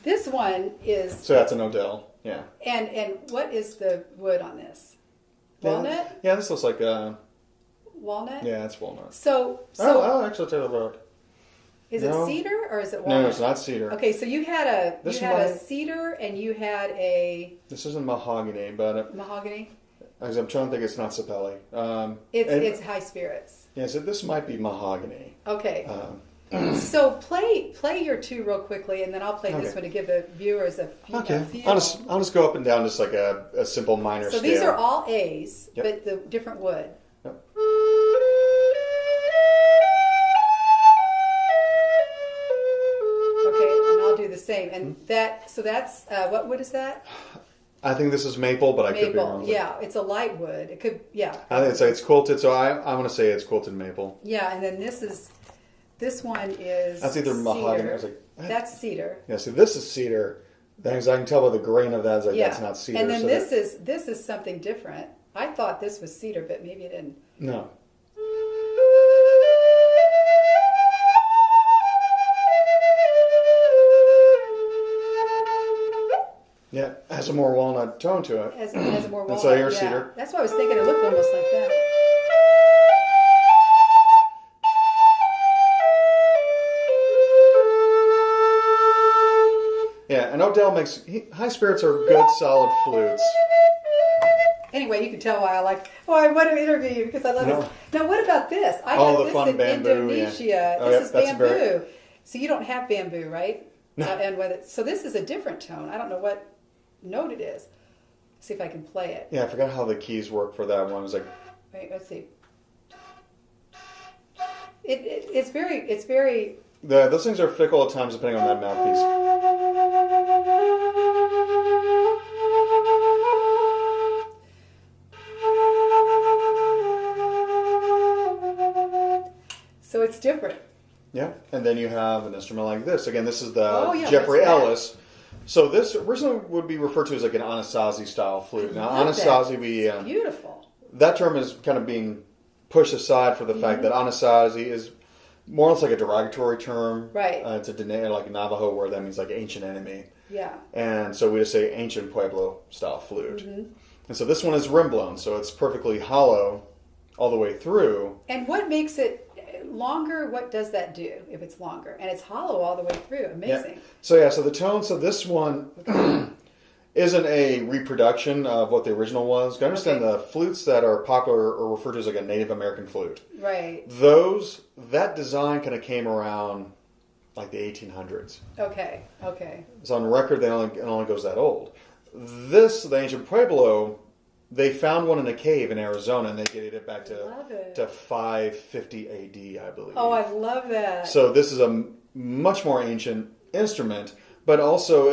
Speaker 1: this one is.
Speaker 2: So that's an Odell, yeah.
Speaker 1: And what is the wood on this? Walnut?
Speaker 2: Yeah, this looks like
Speaker 1: walnut?
Speaker 2: Yeah, it's walnut.
Speaker 1: So
Speaker 2: I'll actually tell you about.
Speaker 1: Is it cedar or is it walnut?
Speaker 2: No, it's not cedar.
Speaker 1: Okay, so you had a cedar and you had a.
Speaker 2: This isn't mahogany, but
Speaker 1: mahogany.
Speaker 2: I'm trying to think. It's not sapelli.
Speaker 1: It's high spirits.
Speaker 2: Yeah, so this might be mahogany.
Speaker 1: Okay. So play your two real quickly, and then I'll play this one to give the viewers a feel.
Speaker 2: Okay. I'll just go up and down just like a simple minor scale.
Speaker 1: So these are all A's, but the different wood.
Speaker 2: Yep.
Speaker 1: Okay, and I'll do the same. And that's what wood is that?
Speaker 2: I think this is maple, but I could be wrong.
Speaker 1: Yeah, it's a light wood. It could, yeah.
Speaker 2: I think it's quilted, so I want to say it's quilted maple.
Speaker 1: Yeah, and then this one is.
Speaker 2: That's either mahogany. I was like,
Speaker 1: that's cedar.
Speaker 2: Yeah, so this is cedar. Because I can tell by the grain of that, that's not cedar.
Speaker 1: And then this is something different. I thought this was cedar, but maybe it didn't.
Speaker 2: No. Yeah, it has a more walnut tone to it.
Speaker 1: It has a more walnut.
Speaker 2: That's why I hear cedar.
Speaker 1: That's why I was thinking it looked almost like that.
Speaker 2: Yeah, and Odell high spirits are good, solid flutes.
Speaker 1: Anyway, you can tell why I want to interview you because I love this. Now, what about this? I got
Speaker 2: the
Speaker 1: this
Speaker 2: fun
Speaker 1: in
Speaker 2: bamboo,
Speaker 1: Indonesia.
Speaker 2: Yeah.
Speaker 1: This is bamboo. So you don't have bamboo, right?
Speaker 2: No.
Speaker 1: So this is a different tone. I don't know what note it is. See if I can play it.
Speaker 2: Yeah, I forgot how the keys work for that one. It was like.
Speaker 1: Wait, let's see. It's very.
Speaker 2: Those things are fickle at times depending on that mouthpiece.
Speaker 1: different.
Speaker 2: Yeah, and then you have an instrument like this. Again, this is the
Speaker 1: what's
Speaker 2: Jeffrey
Speaker 1: that?
Speaker 2: Ellis. So this originally would be referred to as like an Anasazi style flute. Now Anasazi,
Speaker 1: Beautiful.
Speaker 2: that term is kind of being pushed aside for the fact that Anasazi is more or less like a derogatory term.
Speaker 1: Right.
Speaker 2: It's a like Navajo word that means like ancient enemy.
Speaker 1: Yeah.
Speaker 2: And so we just say ancient Pueblo style flute. And so this one is rim blown, so it's perfectly hollow all the way through.
Speaker 1: And what makes it longer? What does that do if it's longer? And it's hollow all the way through. Amazing.
Speaker 2: So the tone, so this one isn't a reproduction of what the original was. You gotta understand the flutes that are popular are referred to as like a Native American flute.
Speaker 1: Right.
Speaker 2: That design kind of came around like the 1800s.
Speaker 1: Okay.
Speaker 2: So on record, it only goes that old. The ancient Pueblo, they found one in a cave in Arizona, and they dated it back to 550 AD, I believe.
Speaker 1: Oh, I love that.
Speaker 2: So this is a much more ancient instrument, but also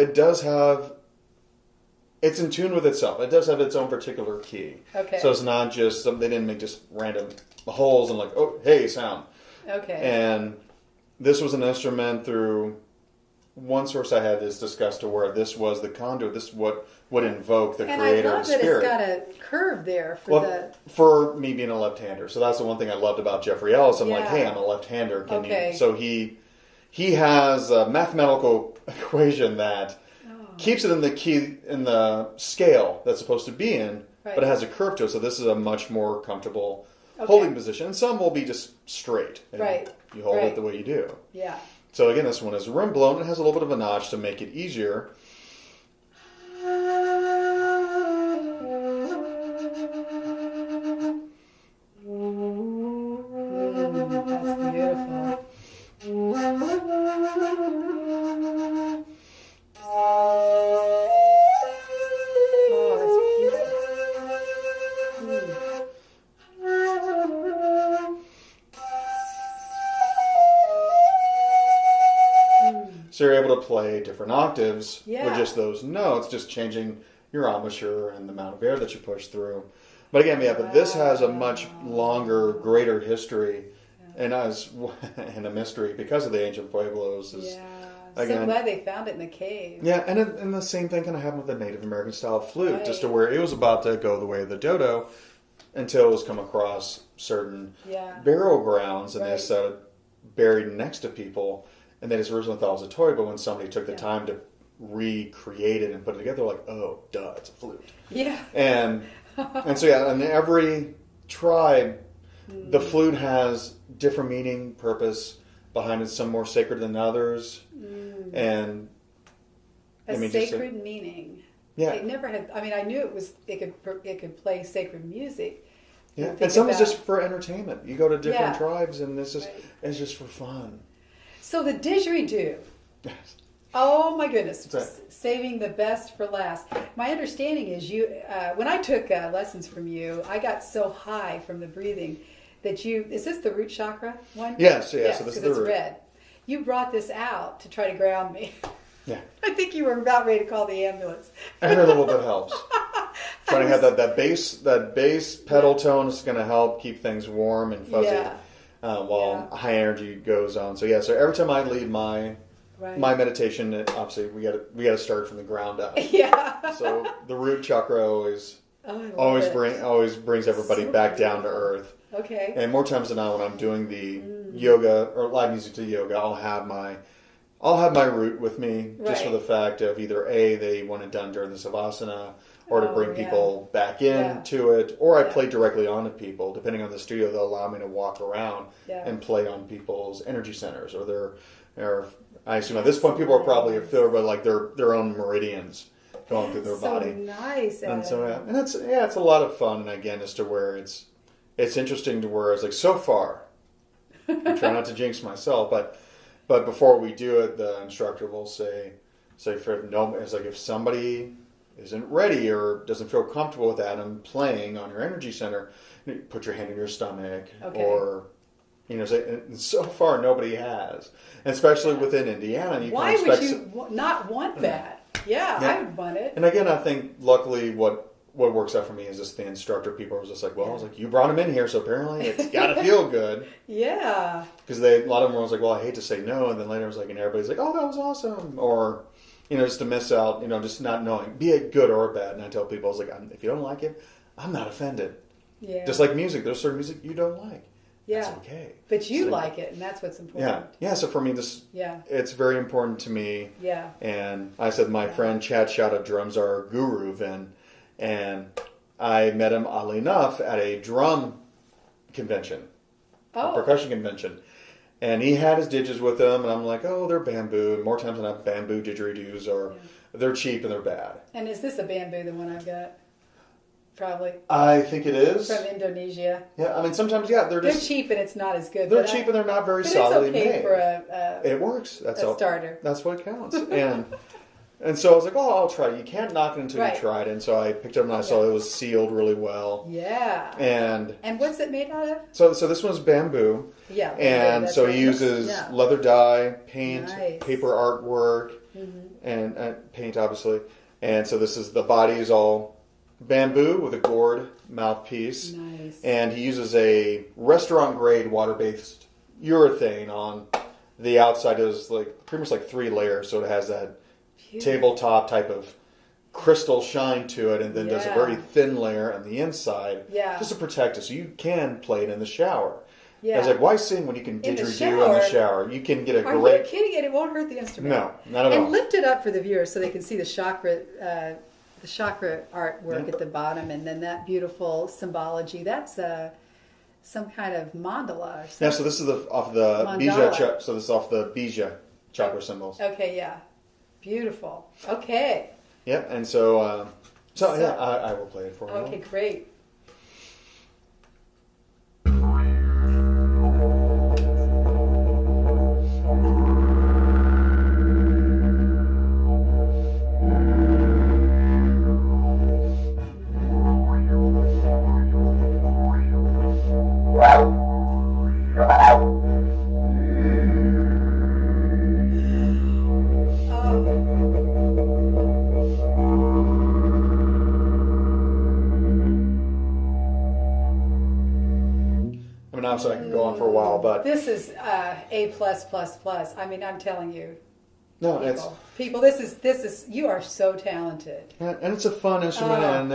Speaker 2: it's in tune with itself. It does have its own particular key.
Speaker 1: Okay.
Speaker 2: So it's not just they didn't make just random holes and like, oh, hey, sound.
Speaker 1: Okay.
Speaker 2: And this was an instrument through one source I had this discussed to where this was the conduit. This is what would invoke the creator and spirit.
Speaker 1: And I love that it's got a curve there
Speaker 2: for me being a left-hander. So that's the one thing I loved about Jeffrey Ellis. I'm like, hey, I'm a left-hander. So he has a mathematical equation that keeps it in the key in the scale that's supposed to be in, but it has a curve to it. So this is a much more comfortable holding position. And some will be just straight. And you hold it the way you do.
Speaker 1: Yeah.
Speaker 2: So again, this one is rim blown. It has a little bit of a notch to make it easier.
Speaker 1: That's beautiful.
Speaker 2: So you're able to play different octaves with just those notes, just changing your embouchure and the amount of air that you push through. But again, but this has a much longer, greater history and a mystery because of the ancient Pueblos.
Speaker 1: So glad they found it in the cave.
Speaker 2: Yeah, and the same thing kind of happened with the Native American style flute, just to where it was about to go the way of the dodo until it was come across certain burial grounds and they started buried next to people. And they just originally thought it was a toy, but when somebody took the time to recreate it and put it together, they're like, oh, duh, it's a flute.
Speaker 1: Yeah.
Speaker 2: And so, in every tribe, the flute has different meaning, purpose behind it, some more sacred than others. And
Speaker 1: sacred meaning.
Speaker 2: Yeah.
Speaker 1: It never had, I knew it could play sacred music.
Speaker 2: Yeah. And some is just for entertainment. You go to different tribes and it's just for fun.
Speaker 1: So the didgeridoo. Oh my goodness! Saving the best for last. My understanding is when I took lessons from you, I got so high from the breathing that is this the root chakra one?
Speaker 2: Yes. So this is the root.
Speaker 1: Red. You brought this out to try to ground me.
Speaker 2: Yeah.
Speaker 1: I think you were about ready to call the ambulance.
Speaker 2: Every little bit helps. Trying to have that bass pedal tone is going to help keep things warm and fuzzy. Yeah. While high energy goes on. So every time I lead my meditation, obviously we got to start from the ground up. Yeah. So the root chakra always brings everybody back down to earth.
Speaker 1: Okay.
Speaker 2: And more times than not, when I'm doing the yoga or live music to yoga, I'll have my root with me just for the fact of either they want it done during the savasana, or to bring people back into it, or I play directly onto people. Depending on the studio, they'll allow me to walk around and play on people's energy centers, or I assume at this point people are probably filled with like their own meridians going through their body.
Speaker 1: Nice.
Speaker 2: And it's a lot of fun. And again, as to where it's interesting to where it's like so far. I try not to jinx myself, but before we do it, the instructor will say it's like if somebody isn't ready or doesn't feel comfortable with that and playing on your energy center, put your hand in your stomach or and so far nobody has, and especially within Indiana.
Speaker 1: Why would you not want that? I would want it.
Speaker 2: And again, I think luckily what what works out for me is just the instructor people are just like, well, I was like, you brought him in here, so apparently it's got to feel good.
Speaker 1: Yeah.
Speaker 2: Because a lot of them was like, well, I hate to say no, and then later it was like, and everybody's like, oh, that was awesome, or just to miss out, just not knowing, be it good or bad. And I tell people, I was like, if you don't like it, I'm not offended.
Speaker 1: Yeah.
Speaker 2: Just like music, there's certain music you don't like.
Speaker 1: Yeah.
Speaker 2: That's okay.
Speaker 1: But you like it, and that's what's important.
Speaker 2: Yeah. So for me, it's very important to me.
Speaker 1: Yeah.
Speaker 2: And I said, my friend Chad Shouta drums our guru, Vin, and I met him, oddly enough, at a drum convention, a percussion convention. And he had his digits with him, and I'm like, oh, they're bamboo. And more times than not, bamboo didgeridoos they're cheap and they're bad.
Speaker 1: And is this a bamboo, the one I've got? Probably.
Speaker 2: I think it is.
Speaker 1: From Indonesia.
Speaker 2: Yeah, I mean, sometimes, they're
Speaker 1: cheap and it's not as good.
Speaker 2: They're cheap and they're not very solidly made.
Speaker 1: It's okay for
Speaker 2: it works. That's
Speaker 1: a starter.
Speaker 2: That's what counts. And so I was like, oh, I'll try it. You can't knock it until you try it. And so I picked it up and I saw it was sealed really well.
Speaker 1: Yeah.
Speaker 2: And
Speaker 1: what's it made out of?
Speaker 2: So this one's bamboo.
Speaker 1: Yeah.
Speaker 2: And so he uses leather dye, paint, paper artwork, and paint, obviously. And so the body is all bamboo with a gourd mouthpiece.
Speaker 1: Nice.
Speaker 2: And he uses a restaurant-grade water-based urethane on the outside. It was pretty much like 3 layers, so it has that tabletop type of crystal shine to it, and then does a very thin layer on the inside just to protect it, so you can play it in the shower. Yeah. I was like, why sing when you can didgeridoo in the shower? You can get a great...
Speaker 1: Are you kidding? It won't hurt the instrument.
Speaker 2: No, not at all.
Speaker 1: And lift it up for the viewers so they can see the chakra artwork at the bottom, and then that beautiful symbology. That's some kind of mandala or something.
Speaker 2: Yeah, so this is off the Bija. So this is off the Bija chakra symbols.
Speaker 1: Okay, yeah. Beautiful. Okay.
Speaker 2: Yep, and so I will play it for you.
Speaker 1: Okay, great.
Speaker 2: So I can go on for a while, but
Speaker 1: this is A+++. I mean, I'm telling you, people. This is you are so talented.
Speaker 2: And it's a fun instrument, and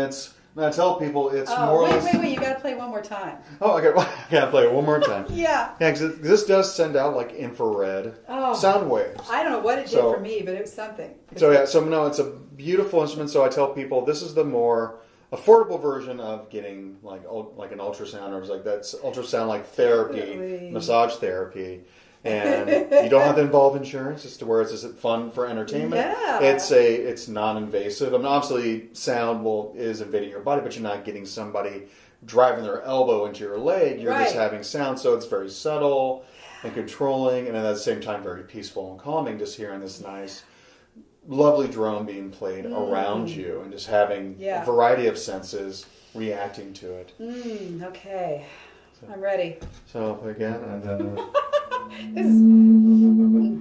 Speaker 2: I tell people it's more.
Speaker 1: Wait! You got to play one more time.
Speaker 2: Oh, okay. I gotta play it one more time.
Speaker 1: Yeah.
Speaker 2: Yeah, because this does send out infrared sound waves.
Speaker 1: I don't know what it did for me, but it was something.
Speaker 2: It's a beautiful instrument. So I tell people this is the more affordable version of getting an ultrasound, or that's ultrasound therapy, massage therapy, and you don't have to involve insurance as to where it's just fun for entertainment.
Speaker 1: Yeah.
Speaker 2: It's non-invasive. I mean, obviously sound is invading your body, but you're not getting somebody driving their elbow into your leg. You're just having sound, so it's very subtle and controlling, and at the same time very peaceful and calming. Just hearing this nice, lovely drum being played around you, and just having a variety of senses reacting to it.
Speaker 1: Okay. So, I'm ready.
Speaker 2: So again, and then
Speaker 1: this is nice.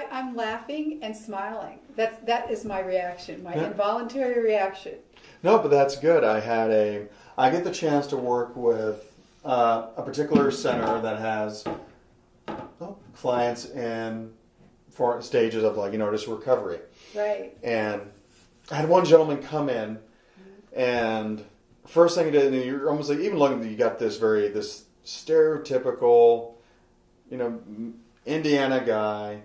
Speaker 1: I'm laughing and smiling. That is my reaction, my involuntary reaction.
Speaker 2: No, but that's good. I get the chance to work with a particular center that has clients in stages of just recovery.
Speaker 1: Right.
Speaker 2: And I had one gentleman come in, and first thing he did, and you're almost like, even looking, you got this stereotypical, Indiana guy,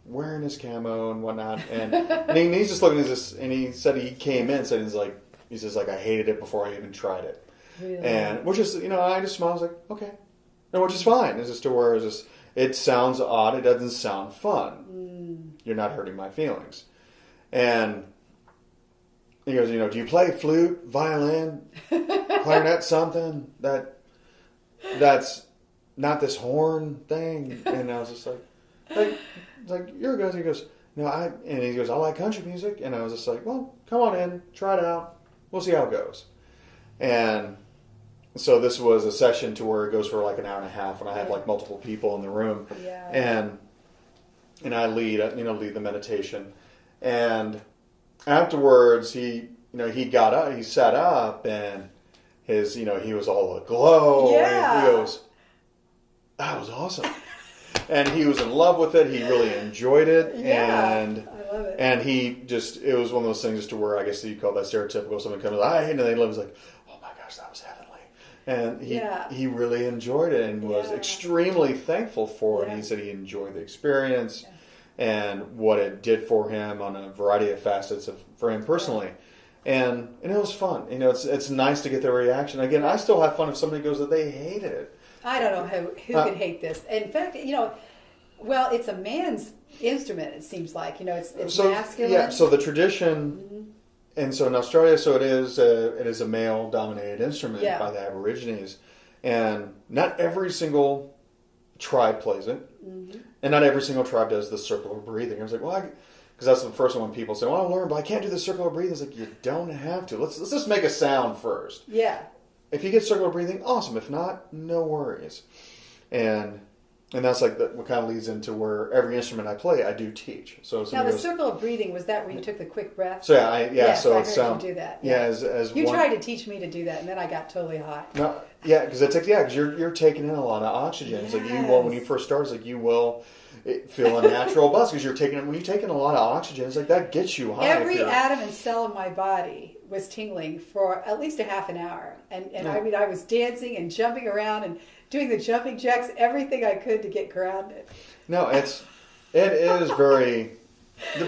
Speaker 2: wearing his camo and whatnot, and he's just looking at this, and he said he came in, said he says I hated it before I even tried it,
Speaker 1: really?
Speaker 2: And which is I just smiled, I was like, okay, no, which is fine. It's just to where it sounds odd, it doesn't sound fun. You're not hurting my feelings, and he goes, do you play flute, violin, clarinet, something that's not this horn thing? And I was just like you're good. He goes, no, and he goes, I like country music. And I was just like, well, come on in, try it out. We'll see how it goes. And so this was a session to where it goes for like an hour and a half, and I have like multiple people in the room, and I lead the meditation, and afterwards he got up, he sat up, and his he was all aglow.
Speaker 1: Yeah.
Speaker 2: And he goes, that was awesome. And he was in love with it. He really enjoyed it.
Speaker 1: Yeah,
Speaker 2: And
Speaker 1: I love it.
Speaker 2: And it was one of those things just to where I guess you call that stereotypical. Someone comes, and they live, like, oh my gosh, that was heavenly. And he really enjoyed it and was extremely thankful for it.
Speaker 1: Yeah.
Speaker 2: He said he enjoyed the experience and what it did for him on a variety of facets for him personally. And it was fun. It's nice to get their reaction. Again, I still have fun if somebody goes that they hated it.
Speaker 1: I don't know who could hate this. In fact, well, it's a man's instrument. It seems like it's masculine.
Speaker 2: Yeah. So the tradition, and so in Australia, it is a male-dominated instrument by the Aborigines, and not every single tribe plays it, and not every single tribe does the circular breathing. I was like, well, because that's the first one when people say, well, I learn, but I can't do the circular breathing. It's like, you don't have to. Let's just make a sound first.
Speaker 1: Yeah.
Speaker 2: If you get circular breathing, awesome. If not, no worries. And that's like what kind of leads into where every instrument I play, I do teach. So
Speaker 1: now the circle of breathing, was that where you took the quick breath?
Speaker 2: So
Speaker 1: Yes,
Speaker 2: so
Speaker 1: I
Speaker 2: it's
Speaker 1: heard you do that.
Speaker 2: Yeah, as
Speaker 1: you
Speaker 2: one,
Speaker 1: tried to teach me to do that, and then I got totally hot.
Speaker 2: No, yeah, because because you're taking in a lot of oxygen. It's like when you first start, it's like you will feel a natural buzz because when you take in a lot of oxygen, it's like that gets you high.
Speaker 1: Every atom and cell of my body was tingling for at least a half an hour, and I mean, I was dancing and jumping around and doing the jumping jacks, everything I could to get grounded.
Speaker 2: No, it is very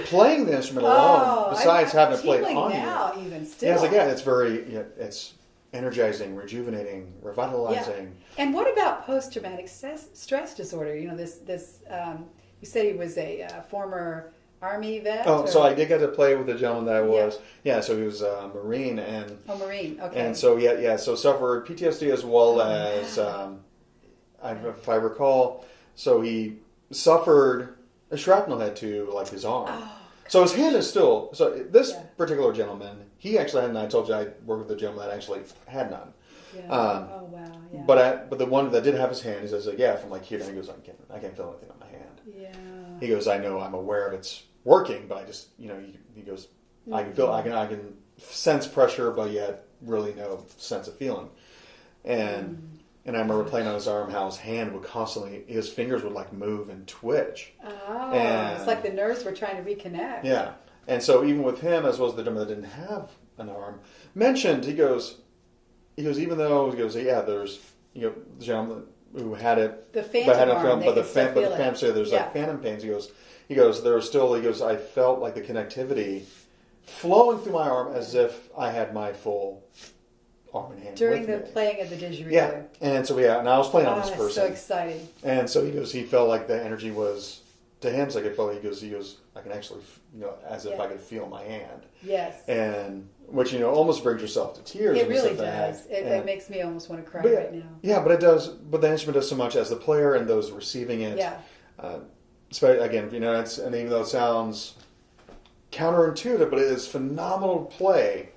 Speaker 2: playing the instrument alone. Besides having to play it on
Speaker 1: now,
Speaker 2: you,
Speaker 1: even still.
Speaker 2: Yeah, it's like it's very it's energizing, rejuvenating, revitalizing.
Speaker 1: Yeah. And what about post-traumatic stress disorder? This you said he was a former Army vet?
Speaker 2: Oh, so I did get to play with a gentleman that was, so he was a Marine. And
Speaker 1: Marine, okay.
Speaker 2: And so, so suffered PTSD as well as, if I recall, so he suffered a shrapnel hit to, like, his arm. Oh. So his hand is still, this particular gentleman, he actually had none. I told you I worked with a gentleman that actually had none.
Speaker 1: Yeah. Oh, wow, yeah.
Speaker 2: But the one that did have his hand, he says, from like here, and he goes, I can't feel anything on my hand.
Speaker 1: Yeah.
Speaker 2: He goes, I know, I'm aware of it's working, but I just, he goes, I can feel, I can sense pressure, but yet really no sense of feeling. And I remember playing on his arm, how his hand would his fingers would like move and twitch.
Speaker 1: Oh, it's like the nerves were trying to reconnect.
Speaker 2: Yeah. And so even with him, as well as the gentleman that didn't have an arm, mentioned, he goes, even though, there's, the gentleman who had it,
Speaker 1: the phantom arm,
Speaker 2: but the phantom, so there's like phantom pains. He goes, there was still, I felt like the connectivity flowing through my arm as if I had my full arm and hand
Speaker 1: during
Speaker 2: with
Speaker 1: the
Speaker 2: me.
Speaker 1: playing of the didgeridoo.
Speaker 2: Yeah, and so and I was playing on this person.
Speaker 1: So exciting.
Speaker 2: And so he goes, he felt like the energy was to him. It's like it felt. He goes, I can actually, as if I could feel my hand.
Speaker 1: Yes.
Speaker 2: And which almost brings yourself to tears.
Speaker 1: It really does. It makes me almost want to cry right now.
Speaker 2: Yeah, but it does. But the instrument does so much as the player and those receiving it.
Speaker 1: Yeah.
Speaker 2: Again, and even though it sounds counterintuitive, but it is phenomenal to play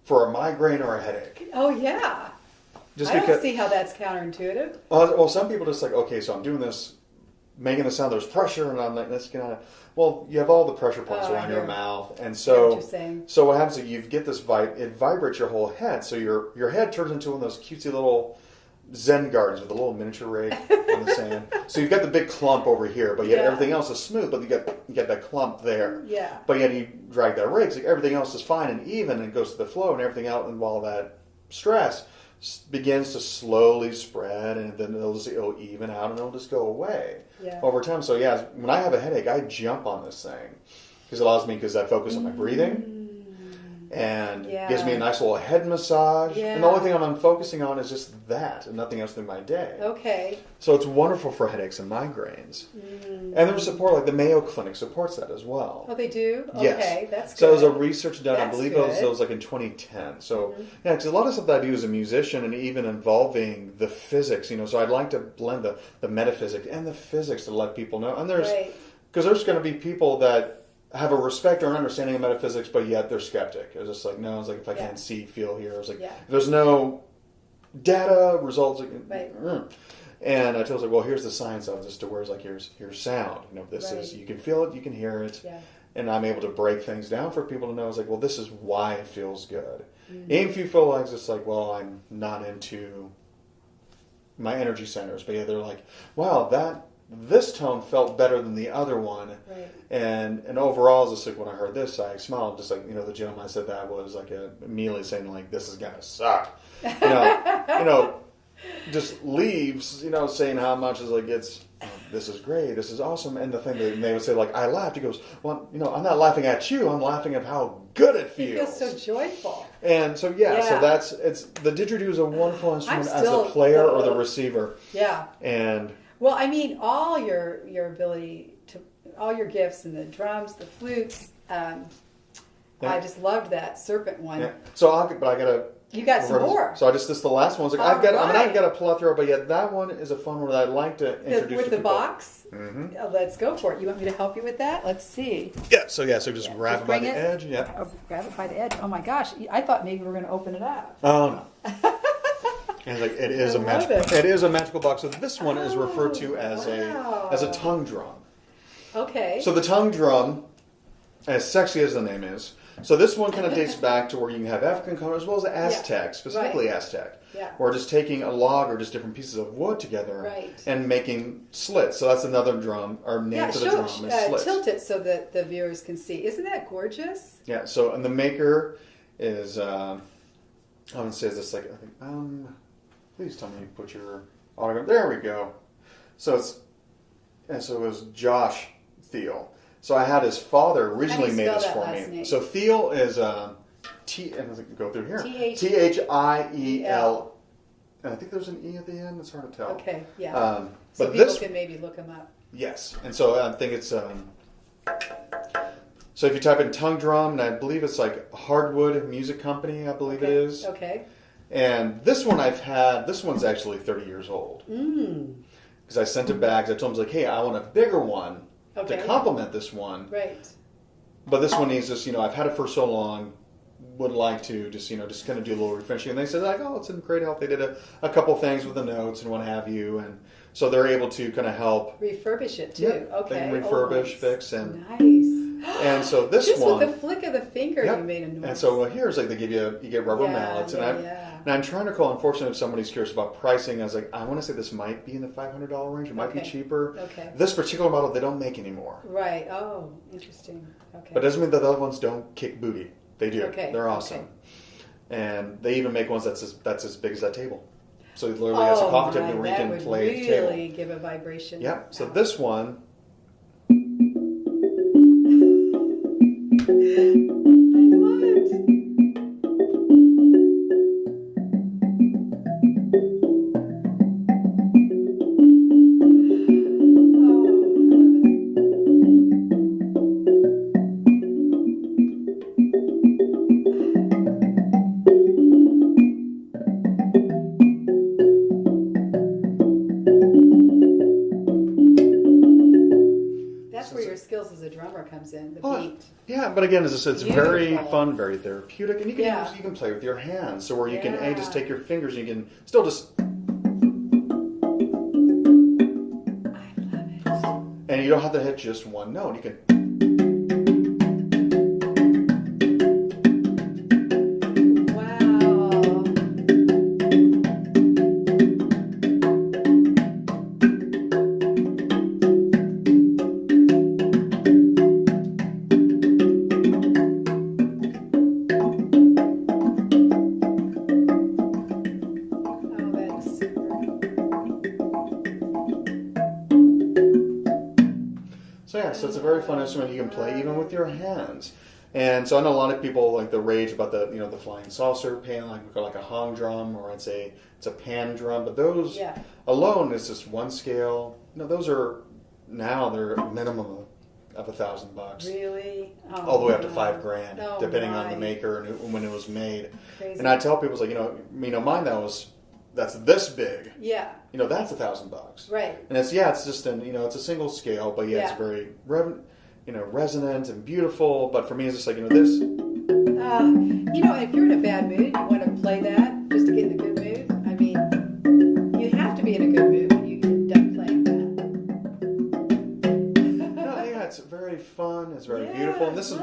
Speaker 2: for a migraine or a headache.
Speaker 1: Oh yeah. I don't see how that's counterintuitive.
Speaker 2: Well, some people just like, okay, so I'm doing this, making the sound. There's pressure, and I'm like, that's gonna. Well, you have all the pressure points around your mouth, and so what happens is you get this it vibrates your whole head, so your head turns into one of those cutesy little Zen gardens with a little miniature rig on the sand. So you've got the big clump over here, but yet everything else is smooth, but you get that clump there.
Speaker 1: Yeah.
Speaker 2: But yet you drag that rig, so everything else is fine and even and goes to the flow and everything else, and while that stress begins to slowly spread, and then it'll even out and it'll just go away over time. So yeah, when I have a headache, I jump on this thing because it allows me, because I focus on my breathing. And gives me a nice little head massage. Yeah. And the only thing I'm focusing on is just that and nothing else through my day.
Speaker 1: Okay.
Speaker 2: So it's wonderful for headaches and migraines. And there's support, like the Mayo Clinic supports that as well.
Speaker 1: Oh, they do?
Speaker 2: Yes.
Speaker 1: Okay, that's good.
Speaker 2: So it was a research done, I believe
Speaker 1: good.
Speaker 2: it was like in 2010. So yeah, because a lot of stuff that I do as a musician and even involving the physics, so I'd like to blend the metaphysics and the physics to let people know. And because there's going to be people that have a respect or an understanding of metaphysics, but yet they're skeptic. It was just like, no, I was like, if I can't see, feel, hear, I was like, if there's no data, results, and I told her, well, here's the science of this, to where it's like, here's sound. This is, you can feel it, you can hear it, and I'm able to break things down for people to know. It's like, well, this is why it feels good. Even if you feel like it's like, well, I'm not into my energy centers, but they're like, wow, this tone felt better than the other one, and overall, just like when I heard this, I smiled. Just like the gentleman said that was like immediately saying like, "This is gonna suck," just leaves, saying how much is like this is great, this is awesome, and the thing that they would say like, I laughed. He goes, well, I'm not laughing at you, I'm laughing at how good it feels.
Speaker 1: It feels so joyful.
Speaker 2: And so so it's the didgeridoo is a wonderful instrument as a player or the receiver. Yeah. And
Speaker 1: well, I mean, all your ability to, all your gifts and the drums, the flutes. I just loved that serpent one. Yeah.
Speaker 2: So I gotta.
Speaker 1: You got some more.
Speaker 2: So this is the last one. Like, I've got a plethora, but yet that one is a fun one that I'd like to introduce
Speaker 1: with
Speaker 2: to
Speaker 1: the
Speaker 2: people.
Speaker 1: box. Let's go for it. You want me to help you with that? Let's see.
Speaker 2: Yeah. So just grab it by the edge. Yeah.
Speaker 1: Oh, grab it by the edge. Oh my gosh! I thought maybe we were going to open it up.
Speaker 2: Oh no. And it is a magical. It is a magical box. So this one is referred to as a tongue drum.
Speaker 1: Okay.
Speaker 2: So the tongue drum, as sexy as the name is, so this one kind of dates back to where you can have African culture as well as Aztec, specifically Aztec. Yeah. Or just taking a log or just different pieces of wood together and making slits. So that's another drum, or name to the drum is slits.
Speaker 1: Tilt it so that the viewers can see. Isn't that gorgeous?
Speaker 2: Yeah. So and the maker is I would say this like please tell me you put your autograph. There we go. So it was Josh Thiel. So I had his father originally made this for me. Name? So Thiel is go through here. Thiel. And I think there's an E at the end. It's hard to tell.
Speaker 1: Okay, yeah.
Speaker 2: But
Speaker 1: people can maybe look him up.
Speaker 2: Yes, and so I think it's. So if you type in tongue drum, and I believe it's like Hardwood Music Company, I believe it is.
Speaker 1: Okay.
Speaker 2: And this one this one's actually 30 years old. Because I sent it back. I told him, I was like, hey, I want a bigger one to complement this one.
Speaker 1: Right.
Speaker 2: But this one needs just, I've had it for so long, would like to just kind of do a little refinishing. And they said, like, oh, it's in great health. They did a couple things with the notes and what have you. And so they're able to kind of help.
Speaker 1: Refurbish it, too.
Speaker 2: Yeah,
Speaker 1: okay.
Speaker 2: They can refurbish, fix, and...
Speaker 1: Nice.
Speaker 2: And so this
Speaker 1: just
Speaker 2: one...
Speaker 1: with the flick of the finger, you made a noise.
Speaker 2: And so here's like they give you get rubber mallets. And I'm trying to call, unfortunately, if somebody's curious about pricing, I was like, I want to say this might be in the $500 range. It might be cheaper.
Speaker 1: Okay.
Speaker 2: This particular model, they don't make anymore.
Speaker 1: Right. Oh, interesting. Okay.
Speaker 2: But it doesn't mean that the other ones don't kick booty. They do.
Speaker 1: Okay.
Speaker 2: They're awesome. Okay. And they even make ones that's as big as that table. So it literally has a coffee table where you can play the table.
Speaker 1: That would really give a vibration.
Speaker 2: Yep. So this one...
Speaker 1: I love it. That's where your skills as a drummer comes in, the beat.
Speaker 2: Yeah, but again, as I said, it's very fun, very therapeutic, and you can play with your hands, so where you can just take your fingers and you can still just.
Speaker 1: I love it.
Speaker 2: And you don't have to hit just one note. You can.
Speaker 1: Wow.
Speaker 2: So yeah, so it's a very fun instrument you can play even with your hands. And so I know a lot of people like the rage about the the flying saucer pan, like we call like a hong drum, or it's a pan drum. But those alone is just one scale. Those are now they're a minimum of $1,000.
Speaker 1: Really? Oh,
Speaker 2: all the way up to $5,000,
Speaker 1: oh,
Speaker 2: depending on the maker and when it was made.
Speaker 1: Crazy.
Speaker 2: And I tell people, it's like mine that's this big.
Speaker 1: Yeah.
Speaker 2: That's $1,000.
Speaker 1: Right.
Speaker 2: And it's just it's a single scale, but it's very resonant and beautiful. But for me, it's just like this.
Speaker 1: If you're in a bad mood, you want to play that just to get in a good mood. I mean, you have to be in a good mood when you get done playing that.
Speaker 2: It's very fun. It's very beautiful. And this is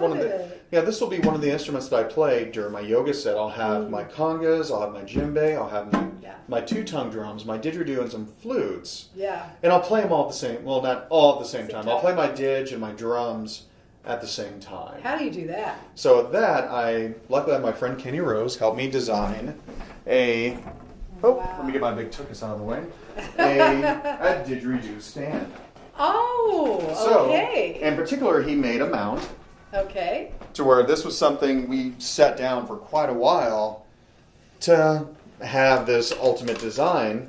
Speaker 2: this will be one of the instruments that I play during my yoga set. I'll have my congas, I'll have my djembe, I'll have my two-tongue drums, my didgeridoo, and some flutes.
Speaker 1: Yeah.
Speaker 2: And I'll play them all at the same. Well, not all at the same time. I'll play my didge and my drums at the same time.
Speaker 1: How do you do that?
Speaker 2: So with that, luckily my friend Kenny Rose helped me design a. Let me get my big tuchus out of the way. A didgeridoo stand.
Speaker 1: Oh, okay.
Speaker 2: In particular, he made a mount.
Speaker 1: Okay.
Speaker 2: To where this was something we sat down for quite a while to have this ultimate design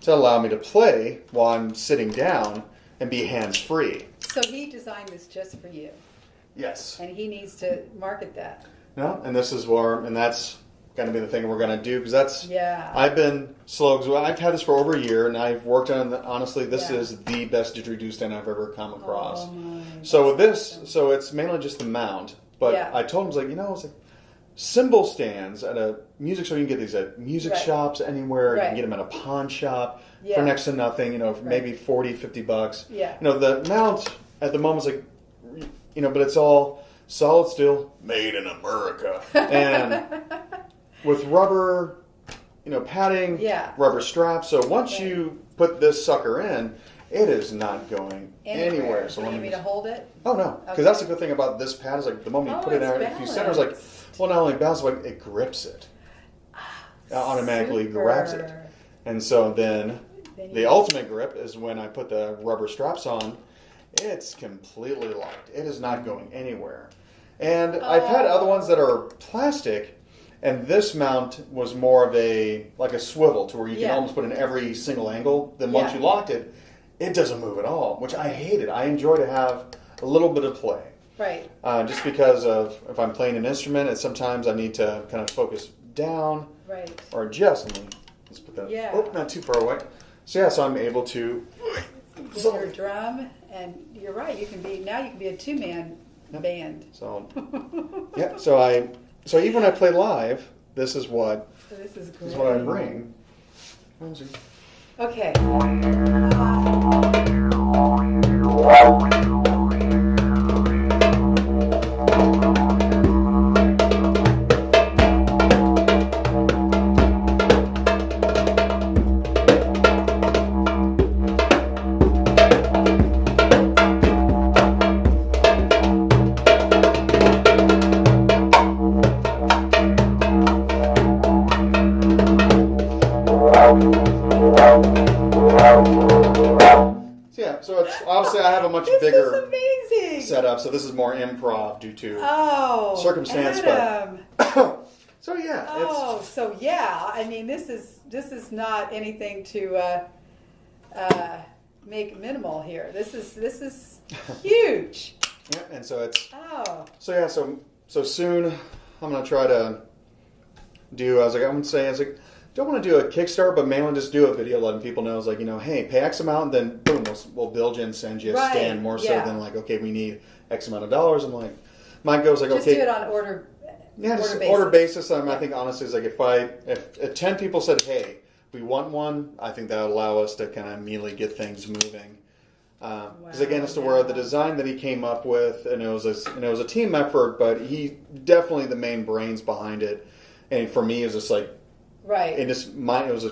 Speaker 2: to allow me to play while I'm sitting down and be hands-free.
Speaker 1: So he designed this just for you.
Speaker 2: Yes.
Speaker 1: And he needs to market that.
Speaker 2: No, and this is that's going to be the thing we're going to do, because that's, I've been slow, because I've had this for over a year, and I've worked on honestly, this is the best didgeridoo stand I've ever come across. So with this, so it's mainly just the mount, but I told him, it's like cymbal stands at a music store, you can get these at music shops anywhere, you can get them at a pawn shop for next to nothing, for maybe $40-$50. The mount at the moment is like, but it's all solid steel, made in America, and with rubber, padding, rubber straps. So once you put this sucker in, it is not going anywhere. So
Speaker 1: you need me to hold it?
Speaker 2: Oh no, because that's the good thing about this pad is like the moment you put it in there, if you center, it's like, well, not only bounces, but it grips it. It automatically grabs it. And so then the ultimate grip is when I put the rubber straps on, it's completely locked. It is not going anywhere. And I've had other ones that are plastic, and this mount was more of a swivel to where you can almost put in every single angle. Then once you locked it, it doesn't move at all, which I hated. I enjoy to have a little bit of play.
Speaker 1: Right.
Speaker 2: Just because of if I'm playing an instrument, and sometimes I need to kind of focus down.
Speaker 1: Right.
Speaker 2: Or adjust. Let's put that. Oh, not too far away. So so I'm able to.
Speaker 1: With your drum, and you're right. You can be a two-man band.
Speaker 2: So so even when I play live, this is what I bring.
Speaker 1: Okay.
Speaker 2: So it's obviously I have a much bigger setup, so this is more improv due to circumstance.
Speaker 1: Adam.
Speaker 2: But
Speaker 1: I mean, this is not anything to make minimal here. This is huge.
Speaker 2: And so it's so soon I'm gonna try to do. Don't want to do a Kickstarter, but mainly just do a video letting people know, hey, pay X amount, and then boom, we'll build you and send you a stand more so than okay, we need X amount of dollars. I'm like, mine goes
Speaker 1: just
Speaker 2: okay.
Speaker 1: Do it on order.
Speaker 2: Yeah, just order basis. I think honestly, it's if 10 people said, hey, we want one, I think that would allow us to kind of immediately get things moving. Because again, it's to where the design that he came up with, and it was a team effort, but he definitely the main brains behind it. And for me, it was just
Speaker 1: right.
Speaker 2: It was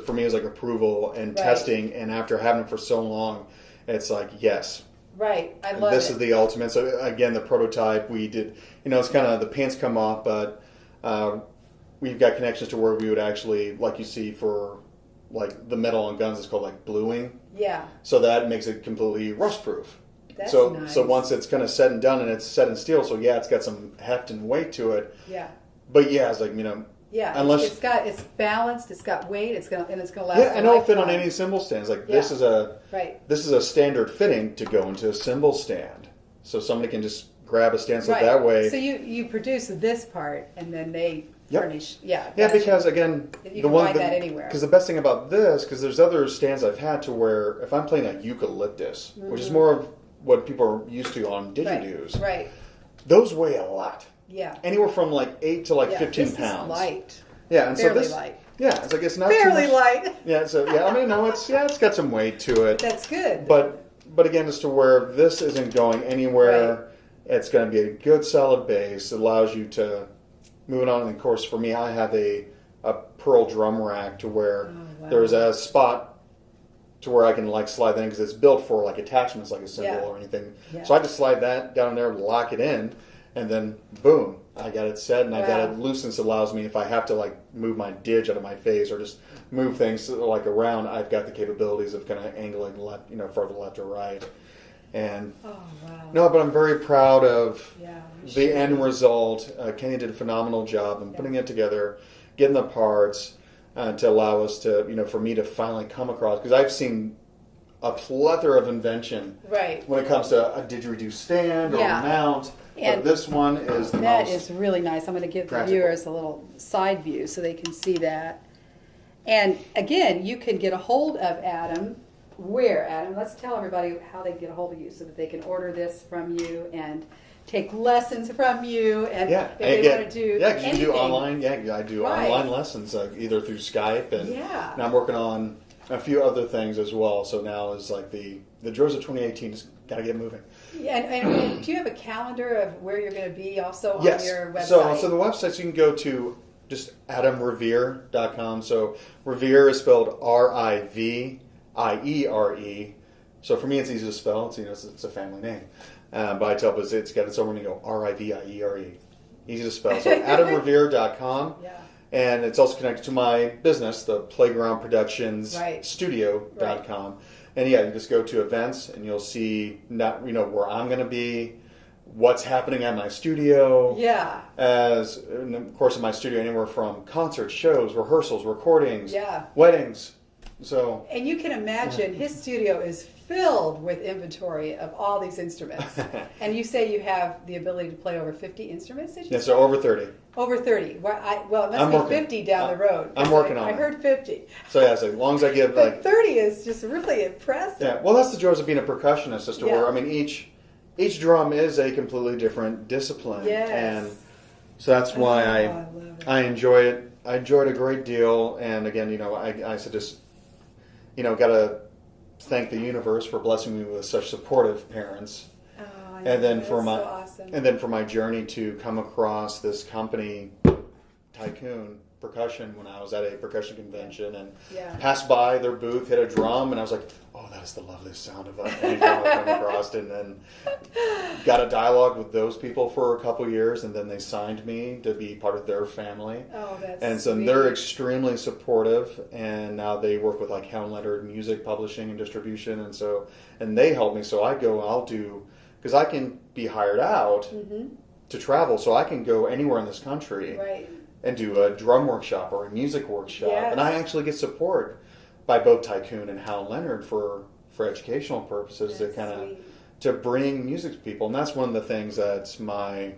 Speaker 2: for me, it was approval and testing, and after having it for so long, it's yes.
Speaker 1: Right, I love
Speaker 2: this is the ultimate. So again, the prototype we did, it's kind of the pants come off, but we've got connections to where we would actually, like you see for the metal on guns, it's called bluing.
Speaker 1: Yeah.
Speaker 2: So that makes it completely rust proof.
Speaker 1: That's
Speaker 2: so
Speaker 1: nice.
Speaker 2: so once it's kind of said and done and it's set in steel, so yeah, it's got some heft and weight to it.
Speaker 1: Yeah.
Speaker 2: But yeah, it's like,
Speaker 1: yeah,
Speaker 2: unless
Speaker 1: it's balanced, it's got weight, it's gonna last.
Speaker 2: Yeah, and it'll fit on any cymbal stands. Like this is a standard fitting to go into a cymbal stand, so somebody can just grab a stand that way.
Speaker 1: So you produce this part, and then they furnish. Yeah,
Speaker 2: because again,
Speaker 1: you can find that anywhere.
Speaker 2: Because the best thing about this, because there's other stands I've had to where if I'm playing a eucalyptus, which is more of what people are used to on didgeridoos,
Speaker 1: right?
Speaker 2: Those weigh a lot.
Speaker 1: Yeah.
Speaker 2: Anywhere from like 8 to like 15
Speaker 1: this
Speaker 2: pounds.
Speaker 1: Is light.
Speaker 2: Yeah, and
Speaker 1: Fairly
Speaker 2: so this.
Speaker 1: Light.
Speaker 2: Yeah, it's like it's not
Speaker 1: fairly
Speaker 2: too much,
Speaker 1: light.
Speaker 2: Yeah, so I mean, no, it's got some weight to it.
Speaker 1: That's good.
Speaker 2: But again, as to where this isn't going anywhere, it's going to be a good solid base. It allows you to move it on. And of course, for me, I have a pearl drum rack to where there's a spot to where I can like slide that in because it's built for like attachments, like a cymbal or anything. Yeah. So I just slide that down there, lock it in, and then boom, I got it set and I got it loose. And it allows me, if I have to like move my didge out of my face or just move things like around, I've got the capabilities of kind of angling left, further left or right. And no, but I'm very proud of the end result. Kenny did a phenomenal job in putting it together, getting the parts to allow us to, for me to finally come across, because I've seen a plethora of invention when it comes to a didgeridoo stand or a mount. And but this one is the
Speaker 1: that
Speaker 2: most
Speaker 1: is really nice. I'm going to give
Speaker 2: practical.
Speaker 1: the viewers a little side view so they can see that. And again, you can get a hold of Adam. Where, Adam? Let's tell everybody how they get a hold of you so that they can order this from you and take lessons from you. And if they want to do
Speaker 2: because you can do online. Yeah, I do online lessons either through Skype and I'm working on a few other things as well. So now is like the Dros of 2018 has got to get moving.
Speaker 1: Yeah, and do you have a calendar of where you're going to be also on your website?
Speaker 2: So the websites you can go to just adamriviere.com. So Riviere is spelled Riviere. So for me, it's easy to spell. It's a family name. But I tell people it's got its own when you go Riviere. Easy to spell. So adamriviere.com. And it's also connected to my business, the Playground Productions Studio.com. And you just go to events and you'll see where I'm going to be, what's happening at my studio. Yeah. As of course in my studio, anywhere from concerts, shows, rehearsals, recordings, weddings. So. And you can imagine his studio is filled with inventory of all these instruments. And you say you have the ability to play over 50 instruments, did you say? So over 30. Over 30. Well, it must be 50 down the road. I'm working on it. I heard 50. So as long as I give but 30 is just really impressive. Yeah, well that's the joys of being a percussionist as to where, I mean, each drum is a completely different discipline. Yes. And so that's why I enjoy it. I enjoyed it a great deal. And again, I said just, got to thank the universe for blessing me with such supportive parents. And then for my awesome. And then for my journey to come across this company, Tycoon Percussion, when I was at a percussion convention and passed by their booth, hit a drum, and I was like, "Oh, that's the loveliest sound of any drum I've come across." And then got a dialogue with those people for a couple years, and then they signed me to be part of their family. Oh, that's and so sweet. They're extremely supportive, and now they work with like Helen Leonard Music Publishing and Distribution, and they help me. So I'll do. Because I can be hired out to travel, so I can go anywhere in this country and do a drum workshop or a music workshop. Yes. And I actually get support by both Tycoon and Hal Leonard for educational purposes to kind of to bring music to people. And that's one of the things that's my,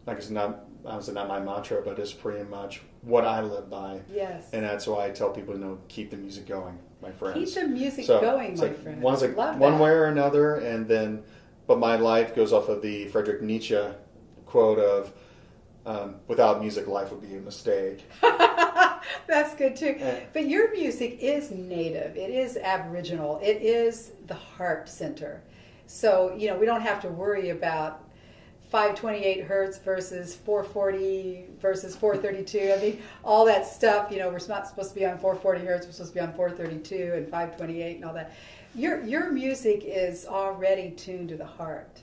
Speaker 2: like it's not my mantra, but it's pretty much what I live by. Yes. And that's why I tell people, keep the music going, my friends. Keep the music going, my friends. One's like one way or another, and then. But my life goes off of the Friedrich Nietzsche quote of, without music, life would be a mistake. That's good too. But your music is native. It is Aboriginal. It is the heart center. So, we don't have to worry about 528 hertz versus 440 versus 432. I mean, all that stuff, we're not supposed to be on 440 hertz. We're supposed to be on 432 and 528 and all that. Your music is already tuned to the heart.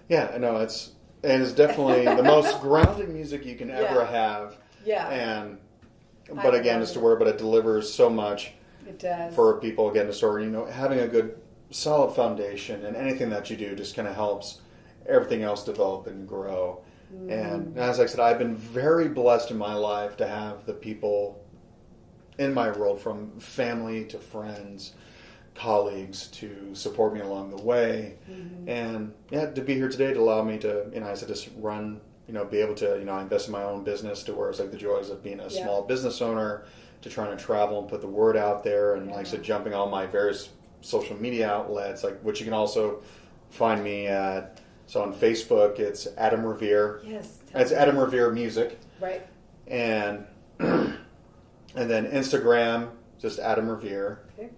Speaker 2: Yeah, I know it's definitely the most grounding music you can ever have. Yeah. But again, it delivers so much. It does. For people again to start, having a good solid foundation, and anything that you do just kind of helps everything else develop and grow. And as I said, I've been very blessed in my life to have the people in my world, from family to friends, colleagues, to support me along the way. And yeah, to be here today to allow me to, I said, just run, be able to, I invest in my own business, to where it's like the joys of being a small business owner, to trying to travel and put the word out there, and like I said, jumping on my various social media outlets, like which you can also find me at. So on Facebook, it's Adam Riviere.
Speaker 1: Yes.
Speaker 2: It's Adam Riviere Music.
Speaker 1: Right.
Speaker 2: And and then Instagram, just Adam Riviere. Okay.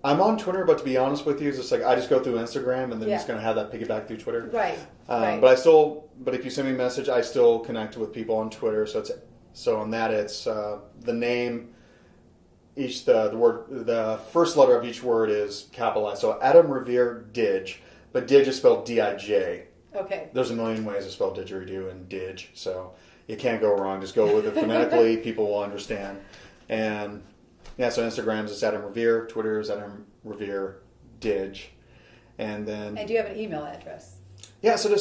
Speaker 2: I'm on Twitter, but to be honest with you, it's just like I just go through Instagram and then just going to have that piggyback through Twitter.
Speaker 1: Right. Right.
Speaker 2: But if you send me a message, I still connect with people on Twitter. So on that, it's the name. The word, the first letter of each word is capitalized. So Adam Riviere Didge, but Didge is spelled D-I-J.
Speaker 1: Okay.
Speaker 2: There's a million ways to spell didgeridoo and Didge, so you can't go wrong. Just go with it phonetically. People will understand. And yeah, so Instagram's is Adam Riviere, Twitter is Adam Riviere Didge, and then.
Speaker 1: And do you have an email address?
Speaker 2: Yeah, so you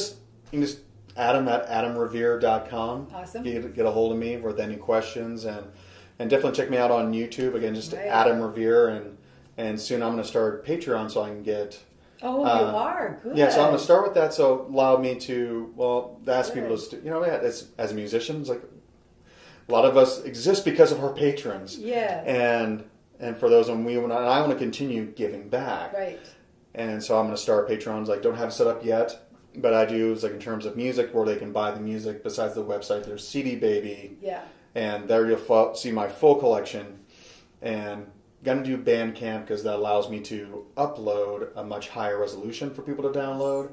Speaker 2: can just Adam at adamriviere.com.
Speaker 1: Awesome.
Speaker 2: Get a hold of me with any questions, and definitely check me out on YouTube. Again, just Adam Riviere, and soon I'm going to start Patreon so I can get.
Speaker 1: Oh, you are? Good.
Speaker 2: Yeah, so I'm going to start with that. So allow me to ask people to as musicians, like a lot of us exist because of our patrons.
Speaker 1: Yes.
Speaker 2: And for those, and I want to continue giving back.
Speaker 1: Right.
Speaker 2: And so I'm going to start Patrons. Like, don't have it set up yet, but I do. It's like in terms of music, where they can buy the music. Besides the website, there's CD Baby.
Speaker 1: Yeah.
Speaker 2: And there you'll see my full collection. And going to do Bandcamp because that allows me to upload a much higher resolution for people to download.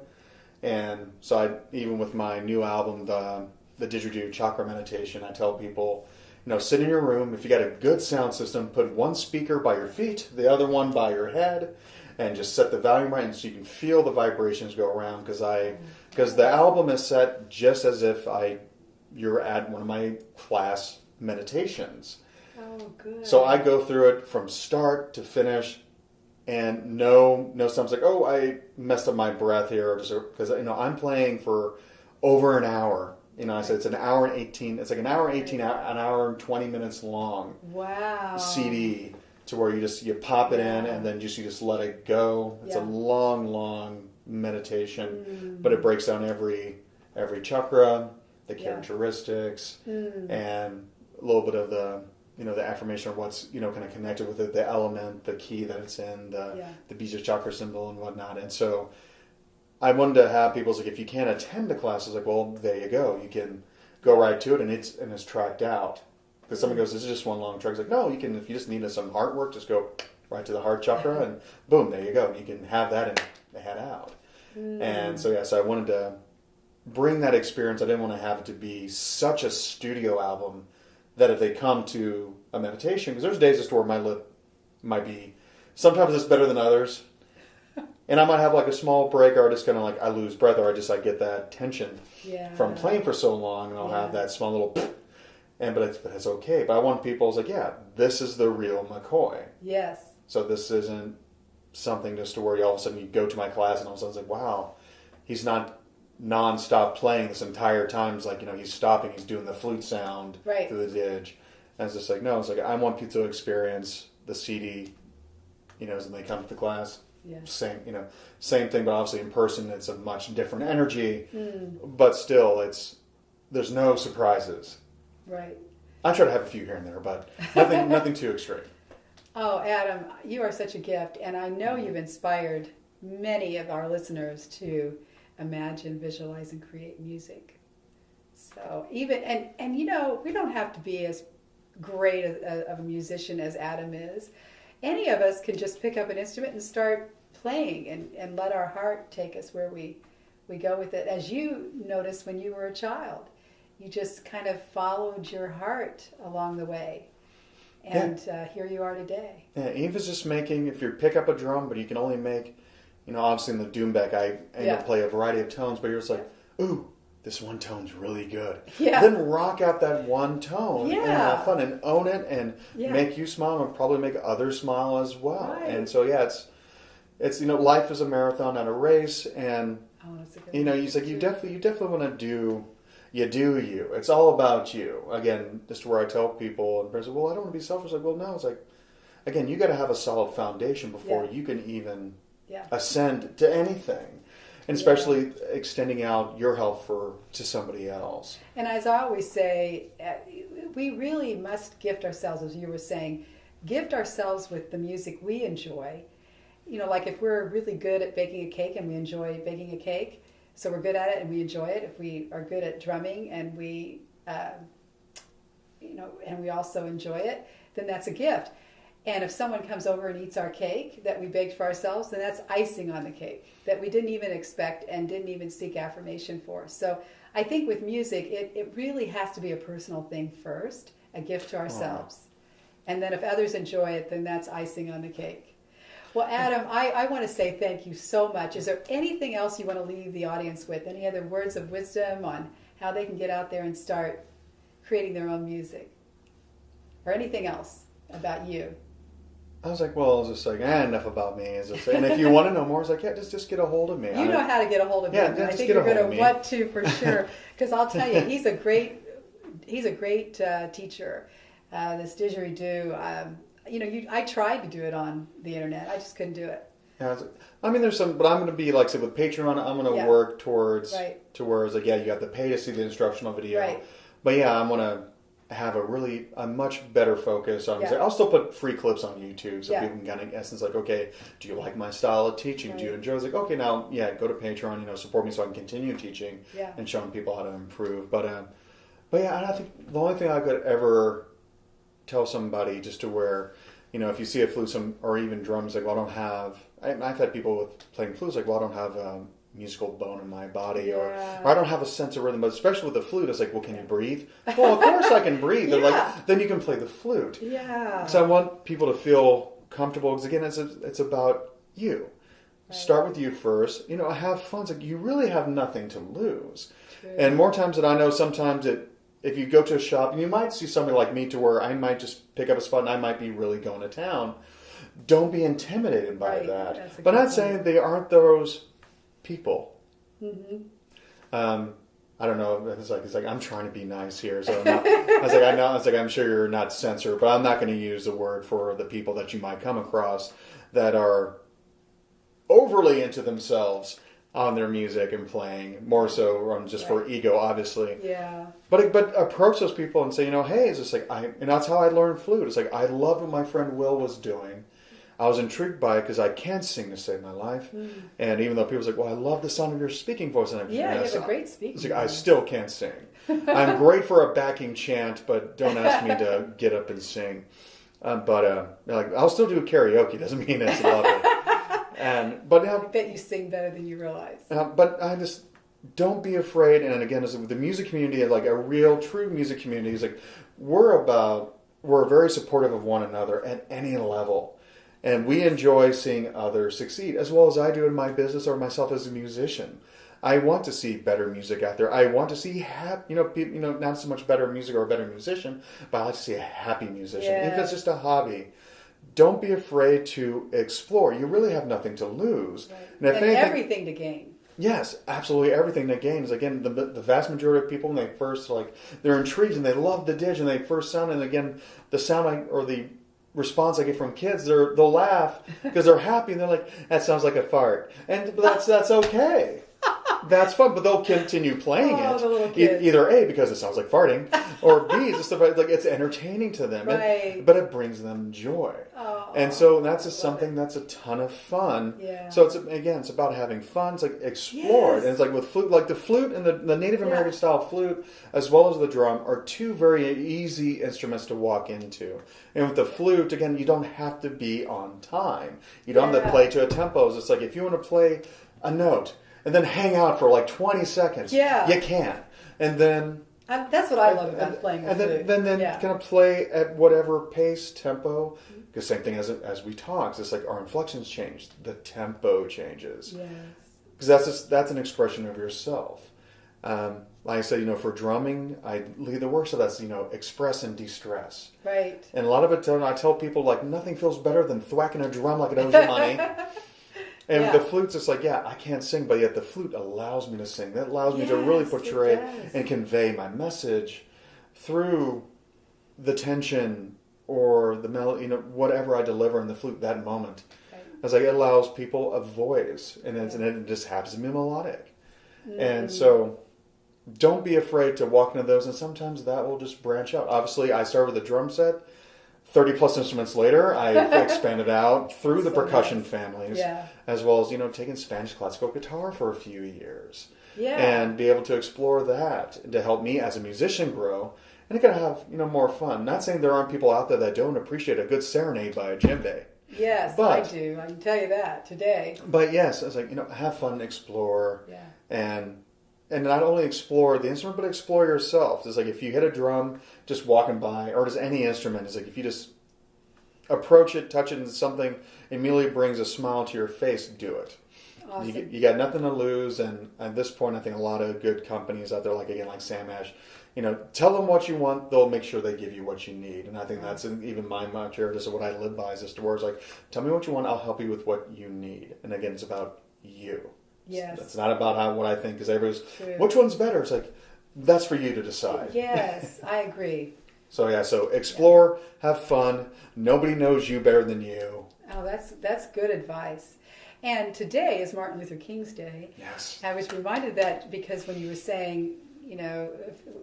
Speaker 2: And so even with my new album, the Didgeridoo Chakra Meditation, I tell people, sit in your room. If you got a good sound system, put one speaker by your feet, the other one by your head, and just set the volume right, and so you can feel the vibrations go around. Because the album is set just as if you're at one of my class meditations.
Speaker 1: Oh, good.
Speaker 2: So I go through it from start to finish, and no sometimes like, oh, I messed up my breath here, because I'm playing for over an hour. I said it's an hour and 18. It's like an hour and 18, an hour and 20 minutes long.
Speaker 1: Wow.
Speaker 2: CD, to where you pop it in, and then you just let it go. It's a long meditation, but it breaks down every chakra, the characteristics, and a little bit of the the affirmation of what's kind of connected with it, the element, the key that it's in, the Bija chakra symbol and whatnot. And so I wanted to have people like, if you can't attend the classes, like, well, there you go. You can go right to it, and it's tracked out. Because someone goes, this is just one long track. It's like, no, you can, if you just need some heart work, just go right to the heart chakra, and boom, there you go. And you can have that and head out. And so I wanted to bring that experience. I didn't want to have it to be such a studio album that if they come to a meditation, because there's days just where my lip might be, sometimes it's better than others. And I might have like a small break, or just kind of like I lose breath, or I get that tension from playing for so long, and I'll have that small little, but it's okay. But I want people, it's like, this is the real McCoy.
Speaker 1: Yes.
Speaker 2: So this isn't something just to where all of a sudden you go to my class and all of a sudden it's like, wow, he's not non-stop playing this entire time. It's like, he's stopping, he's doing the flute sound through the Didge. And it's just like, no, it's like, I want people to experience the CD, as when they come to the class. Yeah. Same thing, but obviously in person it's a much different energy. But still, there's no surprises.
Speaker 1: Right.
Speaker 2: I try to have a few here and there, but nothing too extreme.
Speaker 1: Oh, Adam, you are such a gift, and I know you've inspired many of our listeners to imagine, visualize, and create music. So even and we don't have to be as great of a musician as Adam is. Any of us can just pick up an instrument and start playing, and let our heart take us where we go with it. As you noticed when you were a child, you just kind of followed your heart along the way. And here you are today. Yeah,
Speaker 2: even if it's just if you pick up a drum, but you can only make, obviously in the Doombeck, I aim to play a variety of tones, but you're just like, ooh, this one tone's really good. Yeah. Then rock out that one tone and have fun and own it and make you smile and probably make others smile as well. Right. And so, it's, life is a marathon, not a race, and
Speaker 1: that's a good
Speaker 2: he's like, you definitely want to do you. It's all about you. Again, just where I tell people, and people say, well, I don't want to be selfish. Like, well, no, it's like, again, you got to have a solid foundation before you can even ascend to anything. And especially extending out your help to somebody else.
Speaker 1: And as I always say, we really must gift ourselves, as you were saying, gift ourselves with the music we enjoy. Like if we're really good at baking a cake and we enjoy baking a cake, so we're good at it and we enjoy it. If we are good at drumming and we, and we also enjoy it, then that's a gift. And if someone comes over and eats our cake that we baked for ourselves, then that's icing on the cake that we didn't even expect and didn't even seek affirmation for. So I think with music, it really has to be a personal thing first, a gift to ourselves. And then if others enjoy it, then that's icing on the cake. Well, Adam, I want to say thank you so much. Is there anything else you want to leave the audience with? Any other words of wisdom on how they can get out there and start creating their own music? Or anything else about you?
Speaker 2: I was like, well, it's just like, enough about me. And if you want to know more, it's like, just get a hold of me.
Speaker 1: You know how to get a hold of him. I think you're going to want to for sure. Because I'll tell you, he's a great teacher. This didgeridoo, I tried to do it on the internet. I just couldn't do it.
Speaker 2: Yeah, there's some, but I'm going to be, like I said, with Patreon, I'm going to work towards, to where it's like, you have to pay to see the instructional video.
Speaker 1: Right.
Speaker 2: But I'm going to have a much better focus on I'll still put free clips on YouTube so people can kind of, in essence, like, okay, do you like my style of teaching? Right. Do you enjoy? It's like, okay, now, go to Patreon, support me so I can continue teaching and showing people how to improve. But I think the only thing I could ever tell somebody just to where, if you see a flute, or even drums, like, well, I don't have, I've had people with playing flutes, like, well, I don't have musical bone in my body, or I don't have a sense of rhythm. But especially with the flute, it's like, well, can you breathe? Well, of course I can breathe. They're like, then you can play the flute. Yeah. So I want people to feel comfortable, because again, it's about you. Right. Start with you first. Have fun. It's like, you really have nothing to lose. True. And more times than I know, sometimes if you go to a shop, and you might see somebody like me to where I might just pick up a spot and I might be really going to town. Don't be intimidated by that. But not saying they aren't those people. Mm-hmm. I don't know. It's like I'm trying to be nice here, so I'm sure you're not censored, but I'm not going to use the word for the people that you might come across that are overly into themselves on their music and playing, more so just for ego, obviously. Yeah. But approach those people and say, hey, it's just like and that's how I learned flute. It's like, I loved what my friend Will was doing. I was intrigued by it because I can't sing to save my life. Mm. And even though people say, well, I love the sound of your speaking voice. And
Speaker 1: you have a great speaking voice.
Speaker 2: I still can't sing. I'm great for a backing chant, but don't ask me to get up and sing. I'll still do karaoke. Doesn't mean it's lovely. I
Speaker 1: bet you sing better than you realize.
Speaker 2: But I just don't be afraid. And again, with the music community, like a real, true music community, is like we're very supportive of one another at any level. And we enjoy seeing others succeed, as well as I do in my business or myself as a musician. I want to see better music out there. I want to see not so much better music or a better musician, but I like to see a happy musician. Yeah. If it's just a hobby, don't be afraid to explore. You really have nothing to lose.
Speaker 1: Right. And everything to gain.
Speaker 2: Yes, absolutely everything to gain. Is again, the vast majority of people, when they first, they're intrigued and they love the didge and they first sound, and again, the sound or the response I get from kids, they'll laugh because they're happy and they're like, that sounds like a fart. And that's okay. That's fun, but they'll continue playing it. Either A, because it sounds like farting, or B, it's just it's entertaining to them. Right. But it brings them joy. Oh, and so that's just something that's a ton of fun. Yeah. So it's about having fun. It's like explore it. And it's like with flute, like the flute and the Native American style flute, as well as the drum, are two very easy instruments to walk into. And with the flute, again, you don't have to be on time. You don't have to play to a tempo. It's like if you want to play a note and then hang out for 20 seconds, you can. And then
Speaker 1: that's what I love about playing the flute.
Speaker 2: Then kind of play at whatever pace, tempo. Because same thing as we talk, it's like our inflections change, the tempo changes. Yes. Because that's an expression of yourself. Like I said, for drumming, I lead the work, so that's, express and de-stress. Right. And a lot of it, I tell people, nothing feels better than thwacking a drum like it owes you money. And the flute's just like, yeah, I can't sing, but yet the flute allows me to sing. That allows me to really portray and convey my message through the tension or the melody, whatever I deliver in the flute that moment. Right. It's like it allows people a voice, and it just happens to be melodic. Mm-hmm. And so don't be afraid to walk into those, and sometimes that will just branch out. Obviously, I started with a drum set. 30 plus instruments later, I expanded out through the percussion families, as well as, taking Spanish classical guitar for a few years. Yeah. And be able to explore that to help me as a musician grow. And it can have, more fun. Not saying there aren't people out there that don't appreciate a good serenade by a djembe.
Speaker 1: Yes, I do. I can tell you that today.
Speaker 2: But yes, it's like, have fun, explore, and not only explore the instrument, but explore yourself. It's like if you hit a drum just walking by, or just any instrument, it's like if you just approach it, touch it, and something immediately brings a smile to your face, do it. Awesome. You got nothing to lose, and at this point, I think a lot of good companies out there, like Sam Ash, tell them what you want, they'll make sure they give you what you need. And I think that's even my mantra. This is what I live by, is just words like, tell me what you want, I'll help you with what you need. And again, it's about you.
Speaker 1: Yes.
Speaker 2: It's not about what I think, because everybody's, which one's better? It's like, that's for you to decide.
Speaker 1: Yes, I agree.
Speaker 2: So explore, have fun. Nobody knows you better than you.
Speaker 1: Oh, that's good advice. And today is Martin Luther King's Day.
Speaker 2: Yes.
Speaker 1: I was reminded that because when you were saying,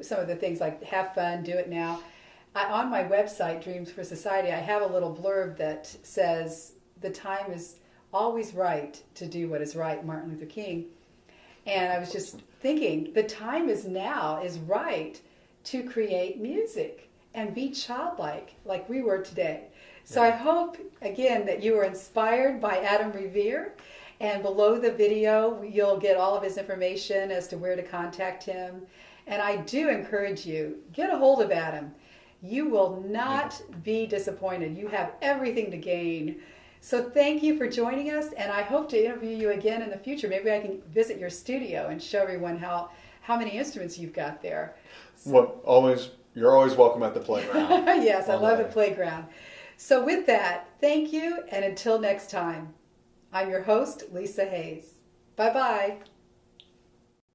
Speaker 1: some of the things like have fun, do it now. On my website, Dreams for Society, I have a little blurb that says the time is always right to do what is right, Martin Luther King. And I was just thinking, the time is now, is right to create music and be childlike, like we were today. So I hope, again, that you were inspired by Adam Riviere. And below the video, you'll get all of his information as to where to contact him. And I do encourage you, get a hold of Adam. You will not be disappointed. You have everything to gain. So thank you for joining us, and I hope to interview you again in the future. Maybe I can visit your studio and show everyone how many instruments you've got there.
Speaker 2: So, you're always welcome at the playground.
Speaker 1: Yes, I love the playground. So with that, thank you, and until next time, I'm your host, Lisa Hayes. Bye-bye.